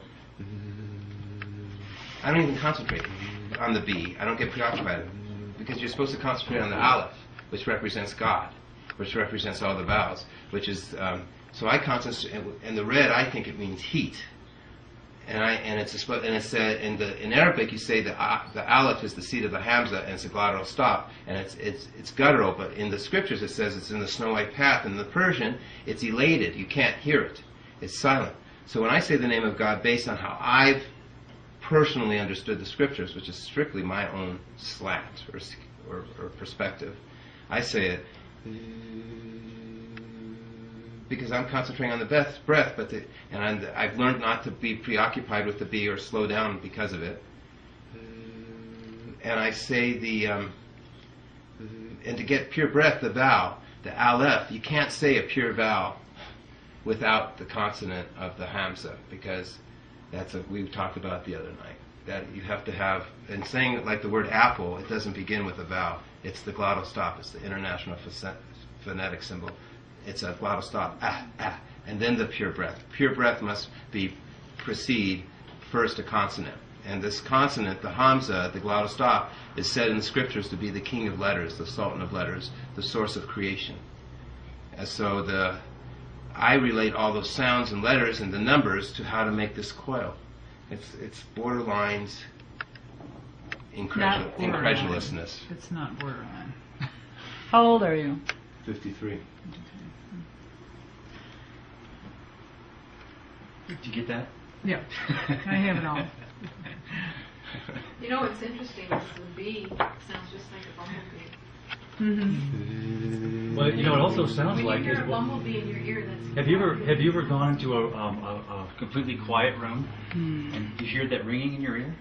I don't even concentrate on the B. I don't get preoccupied, because you're supposed to concentrate on the Aleph, which represents God. which represents all the vowels, which is, so I concentrate, and the red, I think it means heat. And in Arabic you say the aleph is the seat of the hamza and it's a glottal stop, and it's guttural, but in the scriptures it says it's in the snow white path. In the Persian it's elated, you can't hear it, it's silent. So when I say the name of God based on how I've personally understood the scriptures, which is strictly my own slant or perspective, I say it because I'm concentrating on the breath, I've learned not to be preoccupied with the B or slow down because of it. And I say and to get pure breath, the vowel, the aleph, you can't say a pure vowel without the consonant of the hamza, because we talked about the other night. That you have to have, and saying it like the word apple, it doesn't begin with a vowel. It's the glottal stop. It's the international phonetic symbol. It's a glottal stop, and then the pure breath. Pure breath must precede first a consonant. And this consonant, the hamza, the glottal stop, is said in the scriptures to be the king of letters, the sultan of letters, the source of creation. And so I relate all those sounds and letters and the numbers to how to make this coil. It's borderlines incredulousness. It's not borderline. How old are you? 53. Did you get that? Yeah, I have it all. You know what's interesting is the B sounds just like a bumblebee. Mm-hmm. Well, it also sounds When like you hear a bumblebee in your ear, that's Have you ever gone into a completely quiet room and you hear that ringing in your ear?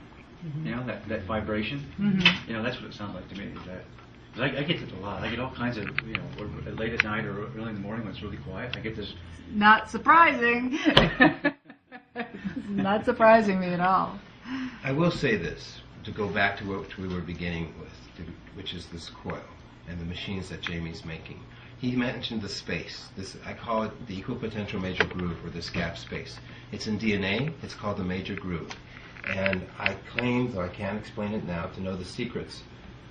Mm-hmm. You know, that vibration. Mm-hmm. You know, that's what it sounds like to me. Is that? 'Cause I get it a lot. I get all kinds of, or late at night or early in the morning when it's really quiet. I get this. Not surprising. Not surprising me at all. I will say this, to go back to what we were beginning with, which is this coil and the machines that Jamie's making. He mentioned the space. I call it the equipotential major groove, or this gap space. It's in DNA. It's called the major groove. And I claim, though I can't explain it now, to know the secrets.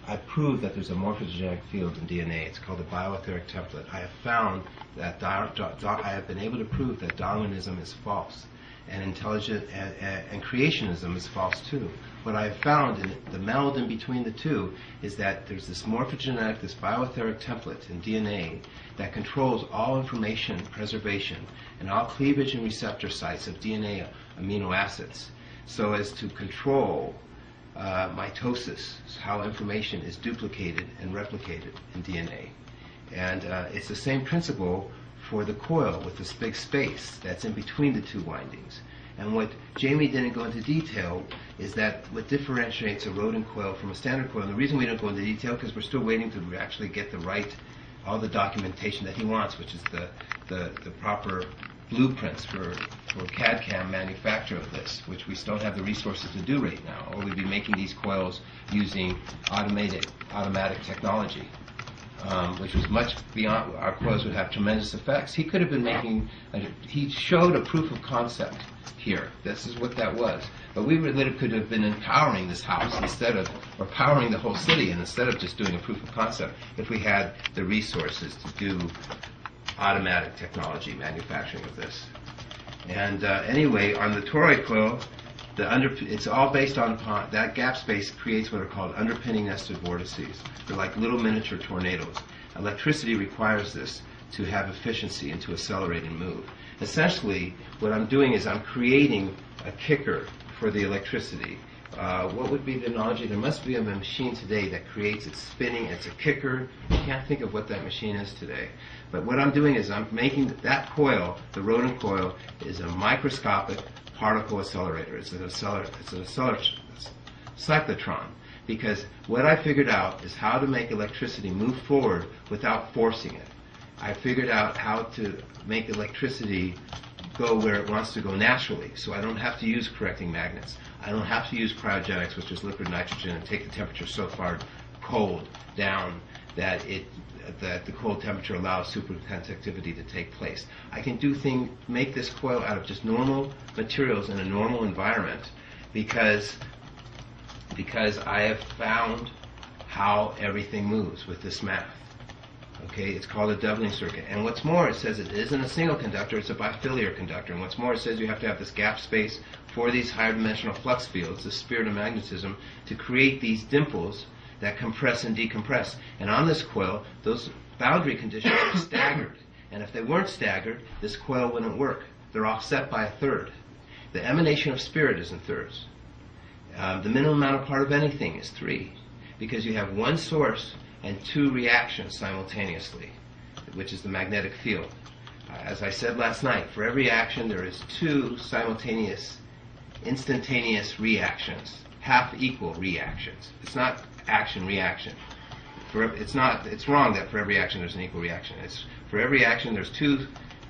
I proved that there's a morphogenetic field in DNA. It's called the bioetheric template. I have found that I have been able to prove that Darwinism is false, and intelligent and creationism is false too. What I have found in the meld in between the two is that there's this morphogenetic, this bioetheric template in DNA that controls all information preservation and all cleavage and receptor sites of DNA amino acids, so as to control mitosis, how information is duplicated and replicated in DNA. And it's the same principle for the coil with this big space that's in between the two windings. And what Jamie didn't go into detail is that what differentiates a Rodin coil from a standard coil, and the reason we don't go into detail because we're still waiting to actually get all the documentation that he wants, which is the proper blueprints for CAD/CAM manufacture of this, which we don't have the resources to do right now, or we'd be making these coils using automatic technology, which was much beyond. Our coils would have tremendous effects. He could have been he showed a proof of concept here. This is what that was. But we could have been empowering this house or powering the whole city, and instead of just doing a proof of concept, if we had the resources to do automatic technology manufacturing of this. And anyway, on the toroid coil, it's all based on that gap space creates what are called underpinning nested vortices. They're like little miniature tornadoes. Electricity requires this to have efficiency and to accelerate and move. Essentially, what I'm doing is I'm creating a kicker for the electricity. What would be the analogy? There must be a machine today that creates it spinning. It's a kicker. I can't think of what that machine is today. But what I'm doing is I'm making that coil, the Rodin coil, is a microscopic particle accelerator. It's a cyclotron. Because what I figured out is how to make electricity move forward without forcing it. I figured out how to make electricity go where it wants to go naturally, so I don't have to use correcting magnets. I don't have to use cryogenics, which is liquid nitrogen, and take the temperature so far cold down that the cold temperature allows superconductivity to take place. I can make this coil out of just normal materials in a normal environment because I have found how everything moves with this math. Okay, it's called a doubling circuit. And what's more, it says it isn't a single conductor, it's a bifiliar conductor. And what's more, it says you have to have this gap space for these higher dimensional flux fields, the spirit of magnetism, to create these dimples that compress and decompress. And on this coil, those boundary conditions are staggered. And if they weren't staggered, this coil wouldn't work. They're offset by a third. The emanation of spirit is in thirds. The minimum amount of part of anything is 3, because you have one source and 2 reactions simultaneously, which is the magnetic field. As I said last night, for every action there is 2 simultaneous, instantaneous reactions, half equal reactions. It's not action-reaction. It's wrong that for every action there's an equal reaction. It's for every action there's 2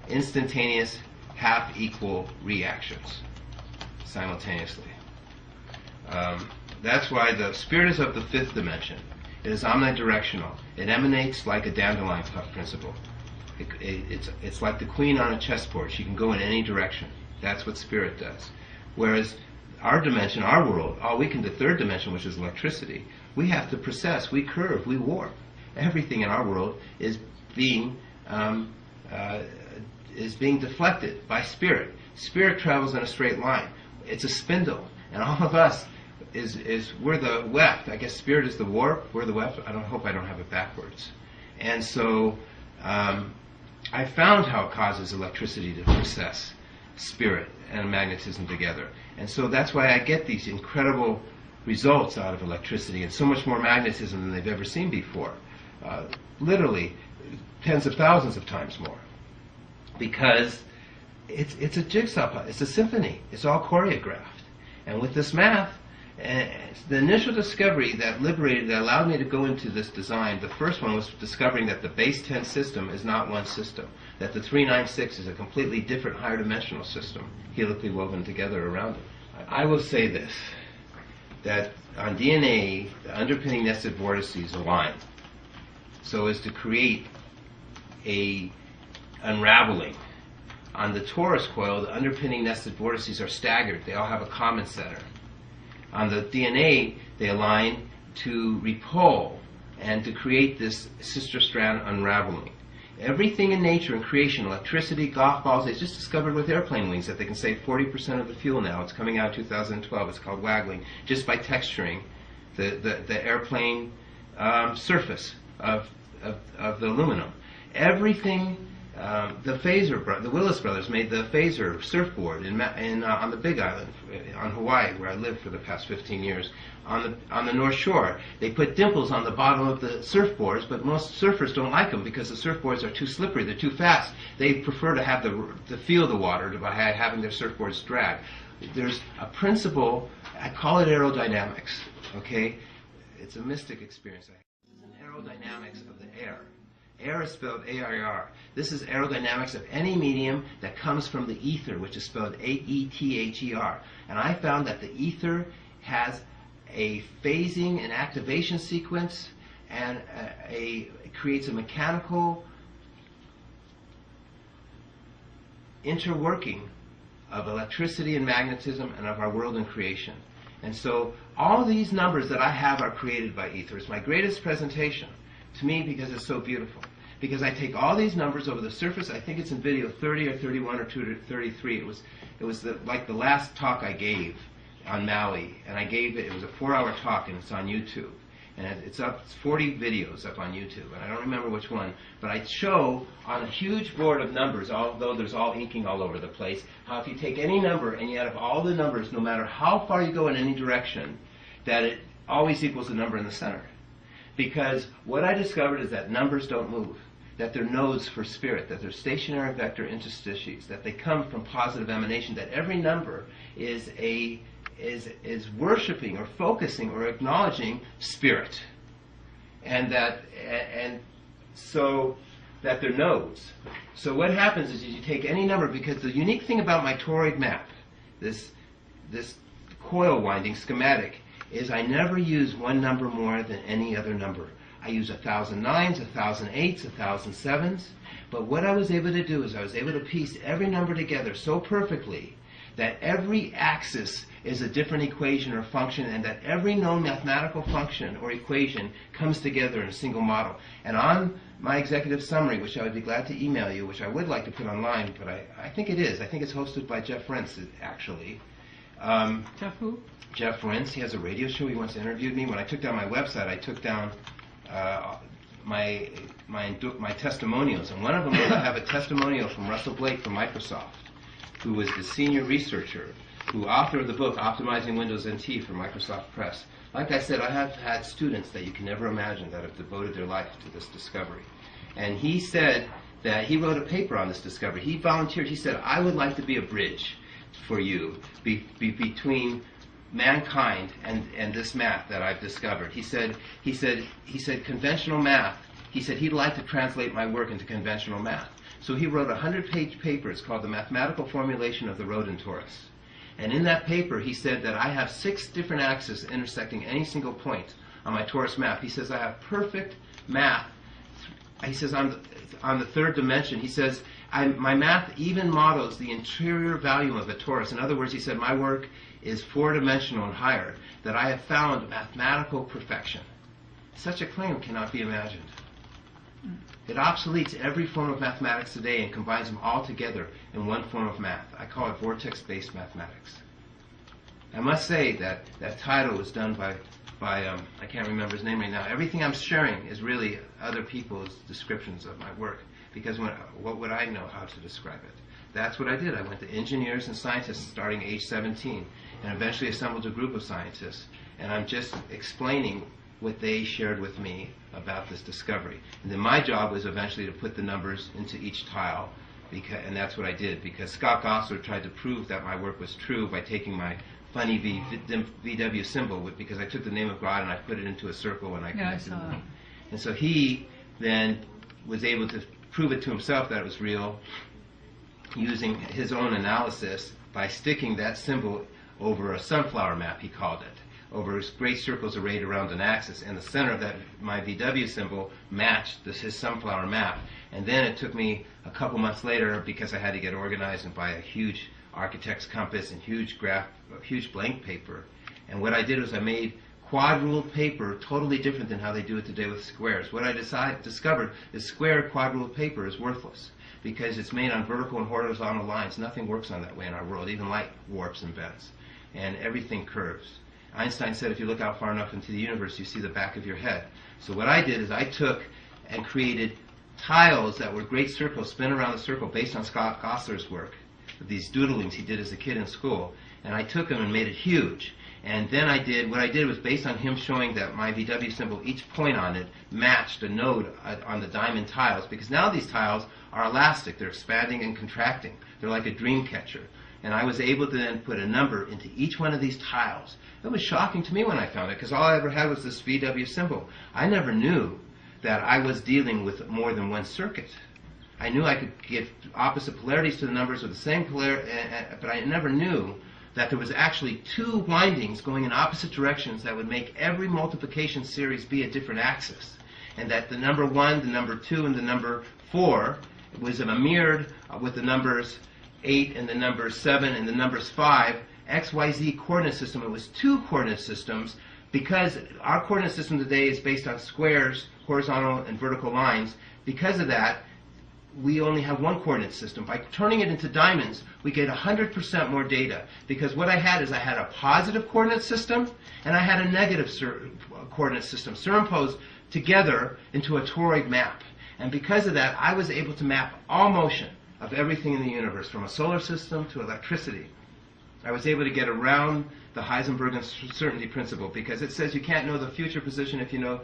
instantaneous, half equal reactions simultaneously. That's why the spirit is of the 5th dimension. It is omnidirectional. It emanates like a dandelion puff principle. It's like the queen on a chessboard. She can go in any direction. That's what spirit does. Whereas our dimension, our world, all we can do, 3rd dimension, which is electricity, we have to process, we curve, we warp. Everything in our world is being deflected by spirit. Spirit travels in a straight line. It's a spindle, and all of us we're the weft. I guess spirit is the warp. We're the weft. Hope I don't have it backwards. And so I found how it causes electricity to process spirit and magnetism together. And so that's why I get these incredible results out of electricity, and so much more magnetism than they've ever seen before. Literally tens of thousands of times more. Because it's a jigsaw puzzle. It's a symphony. It's all choreographed. And with this math, the initial discovery that allowed me to go into this design, the first one was discovering that the base 10 system is not one system, that the 396 is a completely different higher dimensional system, helically woven together around it. I will say this, that on DNA, the underpinning nested vortices align so as to create a unraveling. On the torus coil, the underpinning nested vortices are staggered. They all have a common center. On the DNA, they align to repel and to create this sister strand unraveling. Everything in nature and creation, electricity, golf balls, they just discovered with airplane wings that they can save 40% of the fuel now. It's coming out in 2012. It's called waggling, just by texturing the airplane surface of the aluminum. Everything. The Willis brothers made the phaser surfboard on the Big Island, on Hawaii, where I lived for the past 15 years. On the North Shore, they put dimples on the bottom of the surfboards, but most surfers don't like them because the surfboards are too slippery, they're too fast. They prefer to have to feel the water by having their surfboards drag. There's a principle, I call it aerodynamics, okay? It's a mystic experience. It's an aerodynamics of the air. Air is spelled A-I-R. This is aerodynamics of any medium that comes from the ether, which is spelled A-E-T-H-E-R. And I found that the ether has a phasing and activation sequence, and it creates a mechanical interworking of electricity and magnetism and of our world and creation. And so all these numbers that I have are created by ether. It's my greatest presentation to me because it's so beautiful. Because I take all these numbers over the surface. I think it's in video 30 or 31 or 33. It was like the last talk I gave on Maui, and I gave it. It was a 4-hour talk, and it's on YouTube. And it's 40 videos up on YouTube, and I don't remember which one. But I show on a huge board of numbers, although there's all inking all over the place, how if you take any number and you add up all the numbers, no matter how far you go in any direction, that it always equals the number in the center. Because what I discovered is that numbers don't move, that they're nodes for spirit, that they're stationary vector interstices, that they come from positive emanation, that every number is worshiping or focusing or acknowledging spirit, and so that they're nodes. So what happens is you take any number, because the unique thing about my toroid map, this coil winding schematic, is I never use one number more than any other number. I use 1,000 nines, 1,000 eights, 1,000 sevens. But what I was able to do is I was able to piece every number together so perfectly that every axis is a different equation or function, and that every known mathematical function or equation comes together in a single model. And on my executive summary, which I would be glad to email you, which I would like to put online, but I think it is. I think it's hosted by Jeff Rentz, actually. Jeff who? Jeff Rentz, he has a radio show. He once interviewed me. When I took down my website, I took down my testimonials, and one of them was I have a testimonial from Russell Blake from Microsoft, who was the senior researcher who authored the book Optimizing Windows NT for Microsoft Press. Like I said, I have had students that you can never imagine that have devoted their life to this discovery. And he said that he wrote a paper on this discovery. He volunteered. He said, I would like to be a bridge for you between mankind and this math that I've discovered. He said conventional math. He said he'd like to translate my work into conventional math. So he wrote a 100-page paper. It's called The Mathematical Formulation of the Rodin Torus. And in that paper, he said that I have 6 different axes intersecting any single point on my torus map. He says I have perfect math. He says on the third dimension, he says my math even models the interior volume of a torus. In other words, he said my work is 4-dimensional and higher, that I have found mathematical perfection. Such a claim cannot be imagined. It obsoletes every form of mathematics today and combines them all together in one form of math. I call it vortex-based mathematics. I must say that that title was done by I can't remember his name right now. Everything I'm sharing is really other people's descriptions of my work, because what would I know how to describe it? That's what I did. I went to engineers and scientists starting age 17 and eventually assembled a group of scientists. And I'm just explaining what they shared with me about this discovery. And then my job was eventually to put the numbers into each tile, and that's what I did, because Scott Gosler tried to prove that my work was true by taking my funny VW symbol, because I took the name of God and I put it into a circle and I connected them. And so he then was able to prove it to himself that it was real using his own analysis by sticking that symbol over a sunflower map, he called it, over great circles arrayed around an axis, and the center of that, my VW symbol, matched his sunflower map. And then it took me a couple months later, because I had to get organized and buy a huge architect's compass and huge blank paper. And what I did was I made quad-ruled paper totally different than how they do it today with squares. What I discovered is square quad-ruled paper is worthless, because it's made on vertical and horizontal lines. Nothing works on that way in our world. Even light warps and bends, and everything curves. Einstein said if you look out far enough into the universe, you see the back of your head. So what I did is I took and created tiles that were great circles, spin around the circle, based on Scott Gosler's work, these doodlings he did as a kid in school. And I took them and made it huge. And then what I did was based on him showing that my VW symbol, each point on it matched a node on the diamond tiles, because now these tiles are elastic. They're expanding and contracting. They're like a dream catcher. And I was able to then put a number into each one of these tiles. It was shocking to me when I found it, because all I ever had was this VW symbol. I never knew that I was dealing with more than one circuit. I knew I could give opposite polarities to the numbers with the same polarity, but I never knew that there was actually 2 windings going in opposite directions that would make every multiplication series be a different axis. And that the number 1, the number 2, and the number 4 was mirrored with the numbers 8 and the number 7 and the numbers 5, XYZ coordinate system. It was 2 coordinate systems, because our coordinate system today is based on squares, horizontal and vertical lines. Because of that, we only have 1 coordinate system. By turning it into diamonds, we get 100% more data, because what I had is I had a positive coordinate system and I had a negative coordinate system superimposed together into a toroid map. And because of that, I was able to map all motion of everything in the universe, from a solar system to electricity. I was able to get around the Heisenberg uncertainty principle, because it says you can't know the future position if you know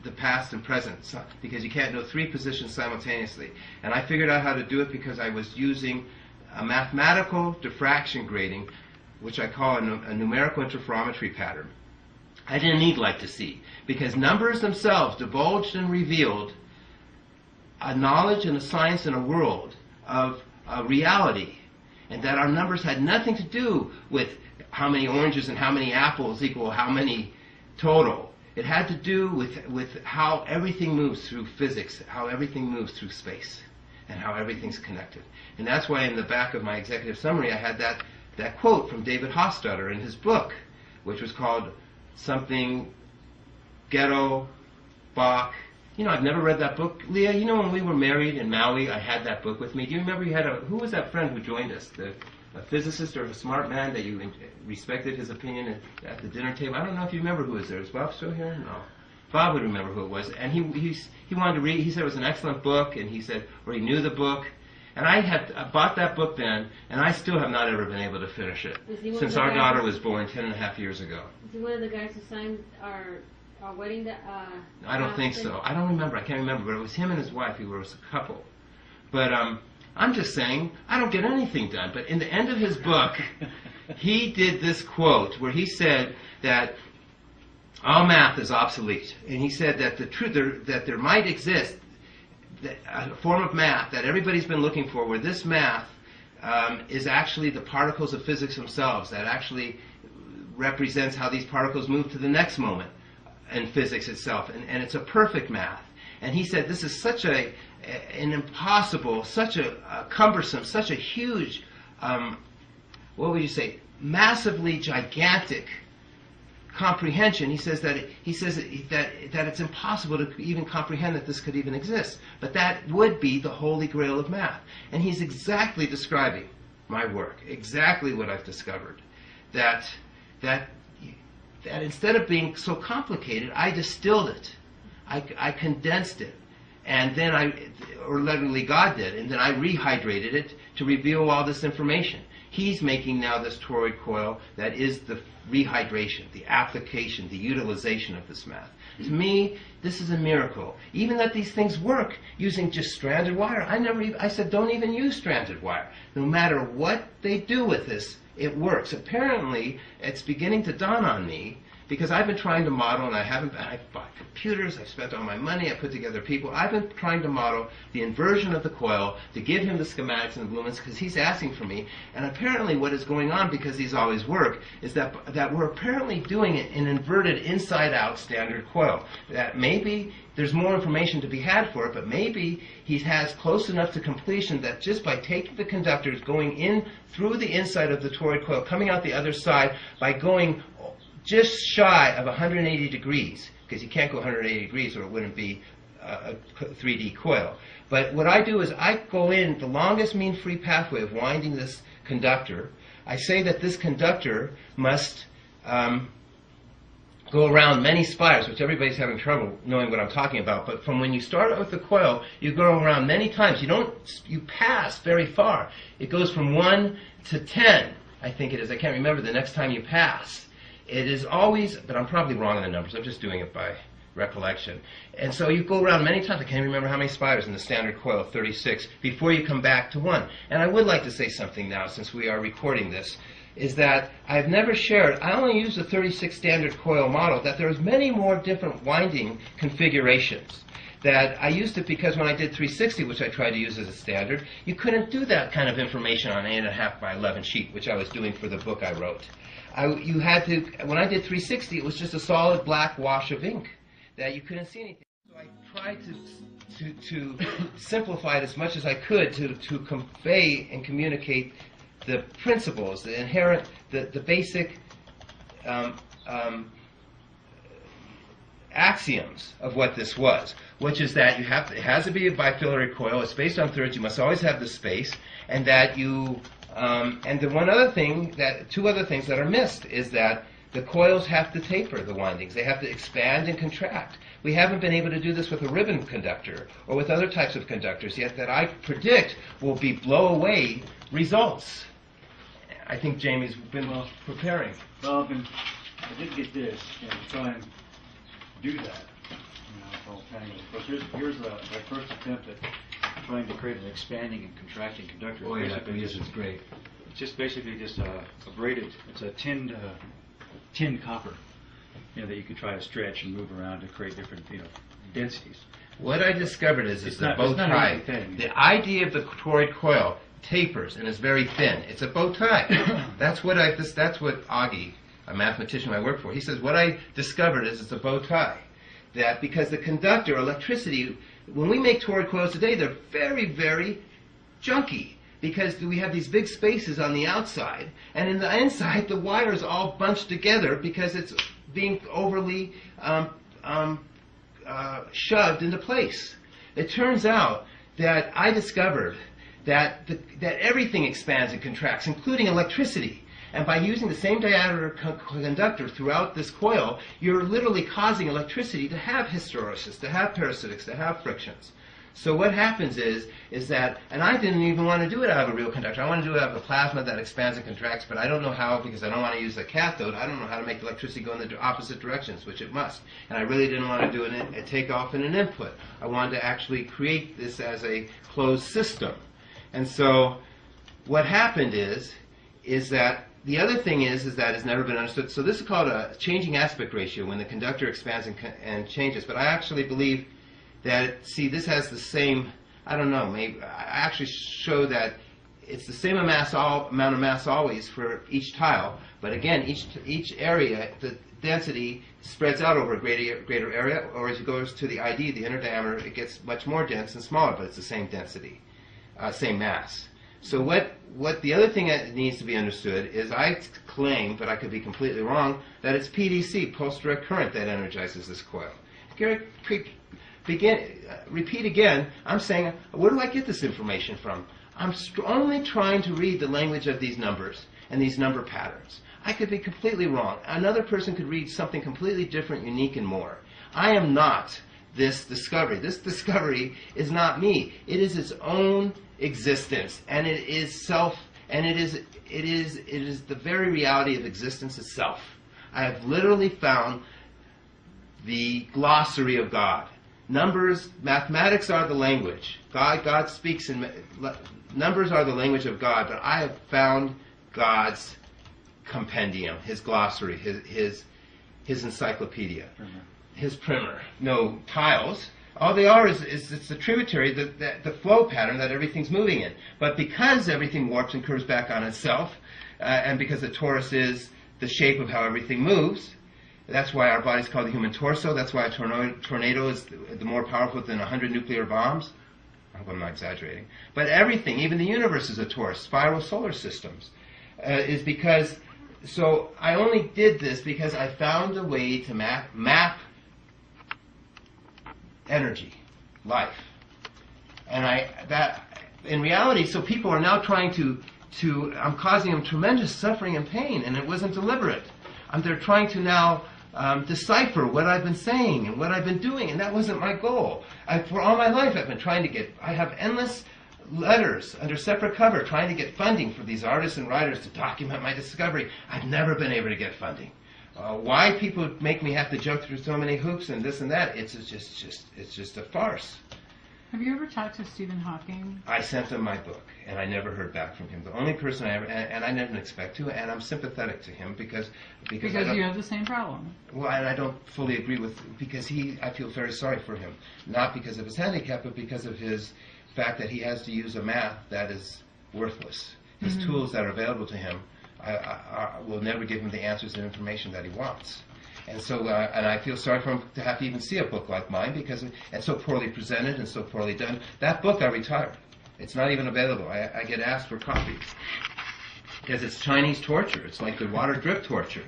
the past and present, because you can't know 3 positions simultaneously. And I figured out how to do it because I was using a mathematical diffraction grating, which I call a numerical interferometry pattern. I didn't need light to see, because numbers themselves divulged and revealed a knowledge and a science and a world of reality, and that our numbers had nothing to do with how many oranges and how many apples equal how many total. It had to do with how everything moves through physics, how everything moves through space, and how everything's connected. And that's why in the back of my executive summary I had that that quote from David Hofstadter in his book, which was called something Ghetto, Bach. You know, I've never read that book. Leah, you know when we were married in Maui, I had that book with me. Do you remember you had who was that friend who joined us? A physicist or a smart man that you respected his opinion at the dinner table? I don't know if you remember who was there. Is Bob still here? No. Bob would remember who it was. And he wanted to read. He said it was an excellent book, and he said, or he knew the book. And I bought that book then, and I still have not ever been able to finish it since our daughter was born 10.5 years ago. Is he one of the guys who signed our wedding? I don't think so. I don't remember. I can't remember. But it was him and his wife. He was a couple. But I'm just saying, I don't get anything done. But in the end of his book, he did this quote where he said that all math is obsolete, and he said that that there might exist a form of math that everybody's been looking for, where this math is actually the particles of physics themselves, that actually represents how these particles move to the next moment in physics itself, and it's a perfect math. And he said this is such an impossible, such a cumbersome, such a huge, what would you say, massively gigantic comprehension. He says that it's impossible to even comprehend that this could even exist. But that would be the holy grail of math. And he's exactly describing my work, exactly what I've discovered. That instead of being so complicated, I distilled it. I condensed it. And then or literally God did, and then I rehydrated it to reveal all this information. He's making now this toroid coil that is the rehydration, the application, the utilization of this math. To me, this is a miracle. Even that these things work using just stranded wire. I said, don't even use stranded wire. No matter what they do with this, it works. Apparently, it's beginning to dawn on me, because I've been trying to model, and I've bought computers, I've spent all my money, I've put together people. I've been trying to model the inversion of the coil to give him the schematics and the lumens, because he's asking for me. And apparently what is going on, because these always work, is that we're apparently doing it in inverted inside-out standard coil. That maybe there's more information to be had for it, but maybe he has close enough to completion that just by taking the conductors, going in through the inside of the toroid coil, coming out the other side, by going just shy of 180 degrees, because you can't go 180 degrees or it wouldn't be a 3D coil. But what I do is I go in the longest mean free pathway of winding this conductor. I say that this conductor must go around many spires, which everybody's having trouble knowing what I'm talking about. But from when you start out with the coil, you go around many times. You pass very far. It goes from 1 to 10, I think it is. I can't remember the next time you pass. It is always, but I'm probably wrong in the numbers. I'm just doing it by recollection. And so you go around many times. I can't remember how many spires in the standard coil, 36, before you come back to 1. And I would like to say something now, since we are recording this, is that I've never shared, I only use the 36 standard coil model, that there's many more different winding configurations. That I used it because when I did 360, which I tried to use as a standard, you couldn't do that kind of information on an 8.5 by 11 sheet, which I was doing for the book I wrote. You had to, when I did 360, it was just a solid black wash of ink that you couldn't see anything. So I tried to simplify it as much as I could to convey and communicate the principles, the inherent, the basic axioms of what this was, which is that it has to be a bifiliary coil. It's based on thirds. You must always have the space, and that you. And the two other things that are missed is that the coils have to taper the windings. They have to expand and contract. We haven't been able to do this with a ribbon conductor or with other types of conductors yet that I predict will be blow-away results. I think Jamie's been preparing. Well, I did get this, and try and do that. Of course, here's my first attempt at trying to create an expanding and contracting conductor. Oh yeah, this is great. It's just basically just a braided, it's a tinned copper, that you can try to stretch and move around to create different, densities. What I discovered is It's the not- bow it's not tie. an easy thing. The idea of the toroid coil tapers and is very thin. It's a bow tie. That's what Augie, a mathematician I work for, he says what I discovered is it's a bow tie. That because the conductor, electricity, when we make toroid coils today, they're very, very junky. because we have these big spaces on the outside, and in the inside the wire is all bunched together because it's being overly shoved into place. It turns out that I discovered that everything expands and contracts, including electricity. And by using the same diameter conductor throughout this coil, you're literally causing electricity to have hysteresis, to have parasitics, to have frictions. So what happens is that, and I didn't even want to do it out of a real conductor. I want to do it out of a plasma that expands and contracts, but I don't know how, because I don't want to use a cathode. I don't know how to make electricity go in the opposite directions, which it must. And I really didn't want to do a takeoff and an input. I wanted to actually create this as a closed system. And so what happened is that the other thing is that it's never been understood. So this is called a changing aspect ratio, when the conductor expands and changes. But I actually believe that, see, this has the same, I don't know, maybe I actually show that it's the same amount of mass always for each tile, but again, each area, the density spreads out over a greater area, or as it goes to the ID, the inner diameter, it gets much more dense and smaller, but it's the same density, same mass. So what the other thing that needs to be understood is, I claim, but I could be completely wrong, that it's PDC, pulse direct current, that energizes this coil. Repeat again, I'm saying, where do I get this information from? I'm only trying to read the language of these numbers and these number patterns. I could be completely wrong. Another person could read something completely different, unique, and more. I am not this discovery. This discovery is not me. It is its own existence, and it is self, and it is the very reality of existence itself. I have literally found the glossary of God. Numbers, mathematics are the language. God speaks in numbers are the language of God, but I have found God's compendium, His glossary, His encyclopedia, His primer. No tiles. All they are is it's the tributary, the flow pattern that everything's moving in. But because everything warps and curves back on itself, and because the torus is the shape of how everything moves, that's why our body's called the human torso. That's why a tornado is the more powerful than 100 nuclear bombs. I hope I'm not exaggerating. But everything, even the universe, is a torus. Spiral solar systems is because. So I only did this because I found a way to map energy, life, and in reality. So people are now trying to. I'm causing them tremendous suffering and pain, and it wasn't deliberate. They're trying to now decipher what I've been saying and what I've been doing, and that wasn't my goal. For all my life, I've been trying to I have endless letters under separate cover trying to get funding for these artists and writers to document my discovery. I've never been able to get funding. Why people make me have to jump through so many hoops and this and that, it's just a farce. Have you ever talked to Stephen Hawking? I sent him my book, and I never heard back from him. The only person I ever, and I didn't expect to, and I'm sympathetic to him because you have the same problem. Well, and I don't fully agree with, because I feel very sorry for him, not because of his handicap, but because of his fact that he has to use a math that is worthless. His tools that are available to him will never give him the answers and information that he wants. And so, and I feel sorry for him to have to even see a book like mine because it's so poorly presented and so poorly done. That book I retired. It's not even available. I get asked for copies because it's Chinese torture. It's like the water drip torture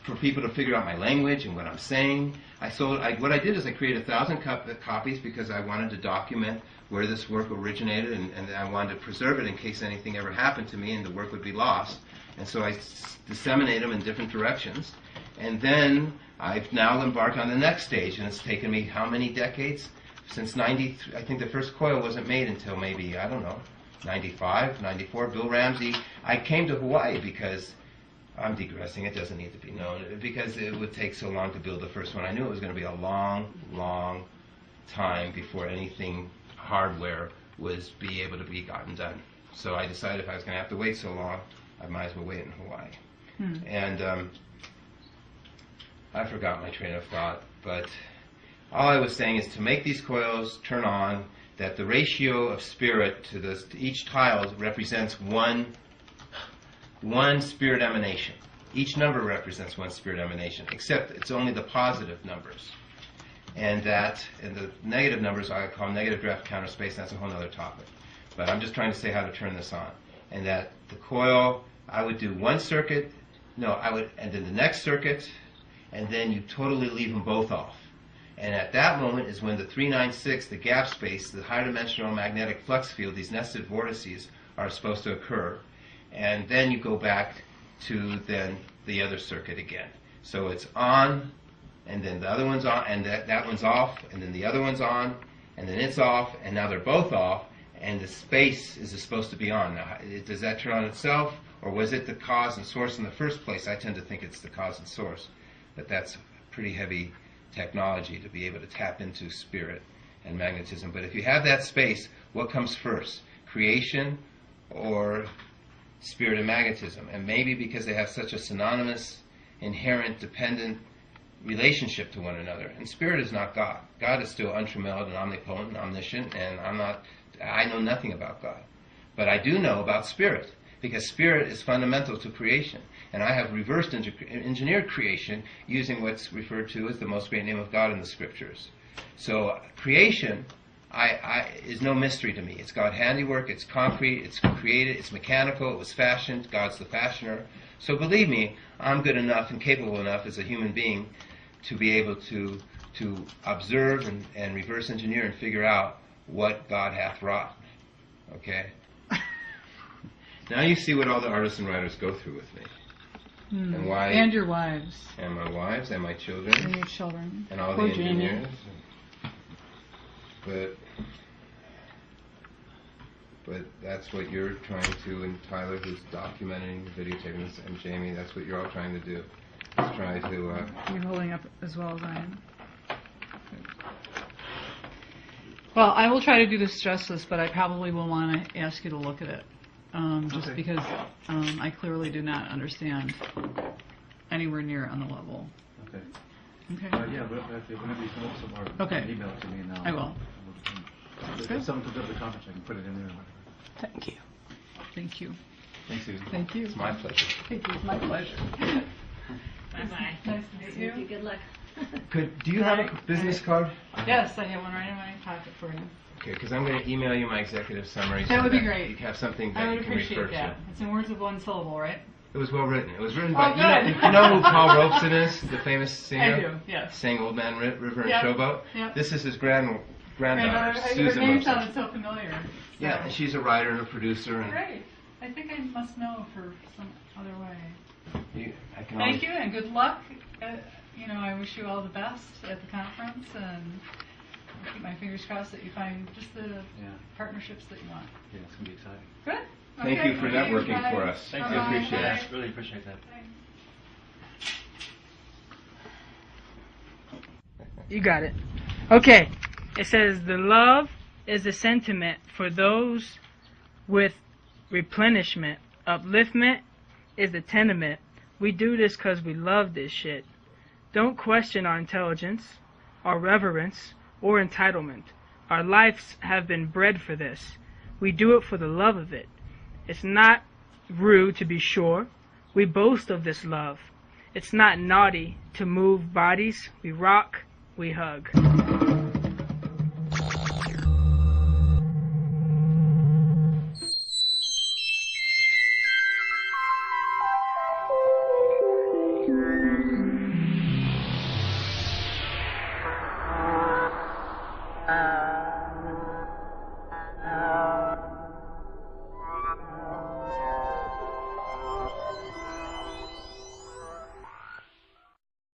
for people to figure out my language and what I'm saying. What I did is I created 1,000 copies because I wanted to document where this work originated, and I wanted to preserve it in case anything ever happened to me and the work would be lost. And so I disseminate them in different directions. And then I've now embarked on the next stage, and it's taken me how many decades? Since 93, I think the first coil wasn't made until maybe, I don't know, 95, 94. Bill Ramsey. I came to Hawaii because, I'm digressing, it doesn't need to be known, because it would take so long to build the first one. I knew it was going to be a long, long time before anything hardware was be able to be gotten done. So I decided if I was going to have to wait so long, I might as well wait in Hawaii. And I forgot my train of thought, but all I was saying is to make these coils turn on, that the ratio of spirit to each tile represents one spirit emanation. Each number represents one spirit emanation, except it's only the positive numbers. And the negative numbers I call negative draft counter space, and that's a whole other topic. but I'm just trying to say how to turn this on. And that the coil, I would do one circuit, and then the next circuit, and then you totally leave them both off. And at that moment is when the 396, the gap space, the high dimensional magnetic flux field, these nested vortices are supposed to occur. And then you go back to then the other circuit again. So it's on, and then the other one's on, and that one's off, and then the other one's on, and then it's off, and now they're both off, and the space is supposed to be on. Now, does that turn on itself, or was it the cause and source in the first place? I tend to think it's the cause and source, but that's pretty heavy technology to be able to tap into spirit and magnetism. But if you have that space, what comes first? Creation or spirit and magnetism? And maybe because they have such a synonymous, inherent, dependent relationship to one another. And spirit is not God. God is still untrammelled and omnipotent and omniscient, and I know nothing about God. But I do know about spirit, because spirit is fundamental to creation. And I have reversed engineered creation using what's referred to as the most great name of God in the scriptures. So creation is no mystery to me. It's God's handiwork, it's concrete, it's created, it's mechanical, it was fashioned, God's the fashioner. So believe me, I'm good enough and capable enough as a human being to be able to observe and reverse engineer and figure out what God hath wrought. Okay? Now you see what all the artists and writers go through with me. And why? And your wives. And my wives and my children. And your children. And all Poor the Jamie. engineers. But that's what you're trying to, and Tyler, who's documenting, videotaping this, and Jamie, that's what you're all trying to do. Is try to... You're holding up as well as I am. Well, I will try to do this justice, but I probably will want to ask you to look at it. Just because I clearly do not understand anywhere near on the level. Okay. Okay? Yeah, but whenever you come up with some Okay. email it to me and I will. If someone comes up with the conference, I can put it in there. Thank you. Thank you. Thanks, Susan. Thank you. It's my pleasure. Thank you. It's my pleasure. Bye-bye. Nice to meet you. Good luck. Do you have a business card? Yes, I have one right in my pocket for you. Okay, because I'm going to email you my executive summary. That so would be great. You have something I that would you can appreciate refer that. to. It's in words of one syllable, right? It was well written. It was written Oh, by... good. You know who Paul Robeson is? The famous singer? I do, yes. Sang Old Man River and Yep. Showboat? Yep. This is his granddaughter, Her Susan name Robeson. sounded so familiar. Yeah, So. and she's a writer and a producer. And Great. I think I must know of her some other way. I can Thank you and good luck. I wish you all the best at the conference, and I'll keep my fingers crossed that you find just the partnerships that you want. Yeah, it's going to be exciting. Good. Thank Okay. you for Okay, networking bye. for us. Thank I you. appreciate it. Bye. Really appreciate that. You got it. Okay. It says the love is the sentiment for those with replenishment. Upliftment is the tenement. We do this 'cause we love this shit. Don't question our intelligence, our reverence, or entitlement. Our lives have been bred for this. We do it for the love of it. It's not rude to be sure. We boast of this love. It's not naughty to move bodies. We rock, we hug.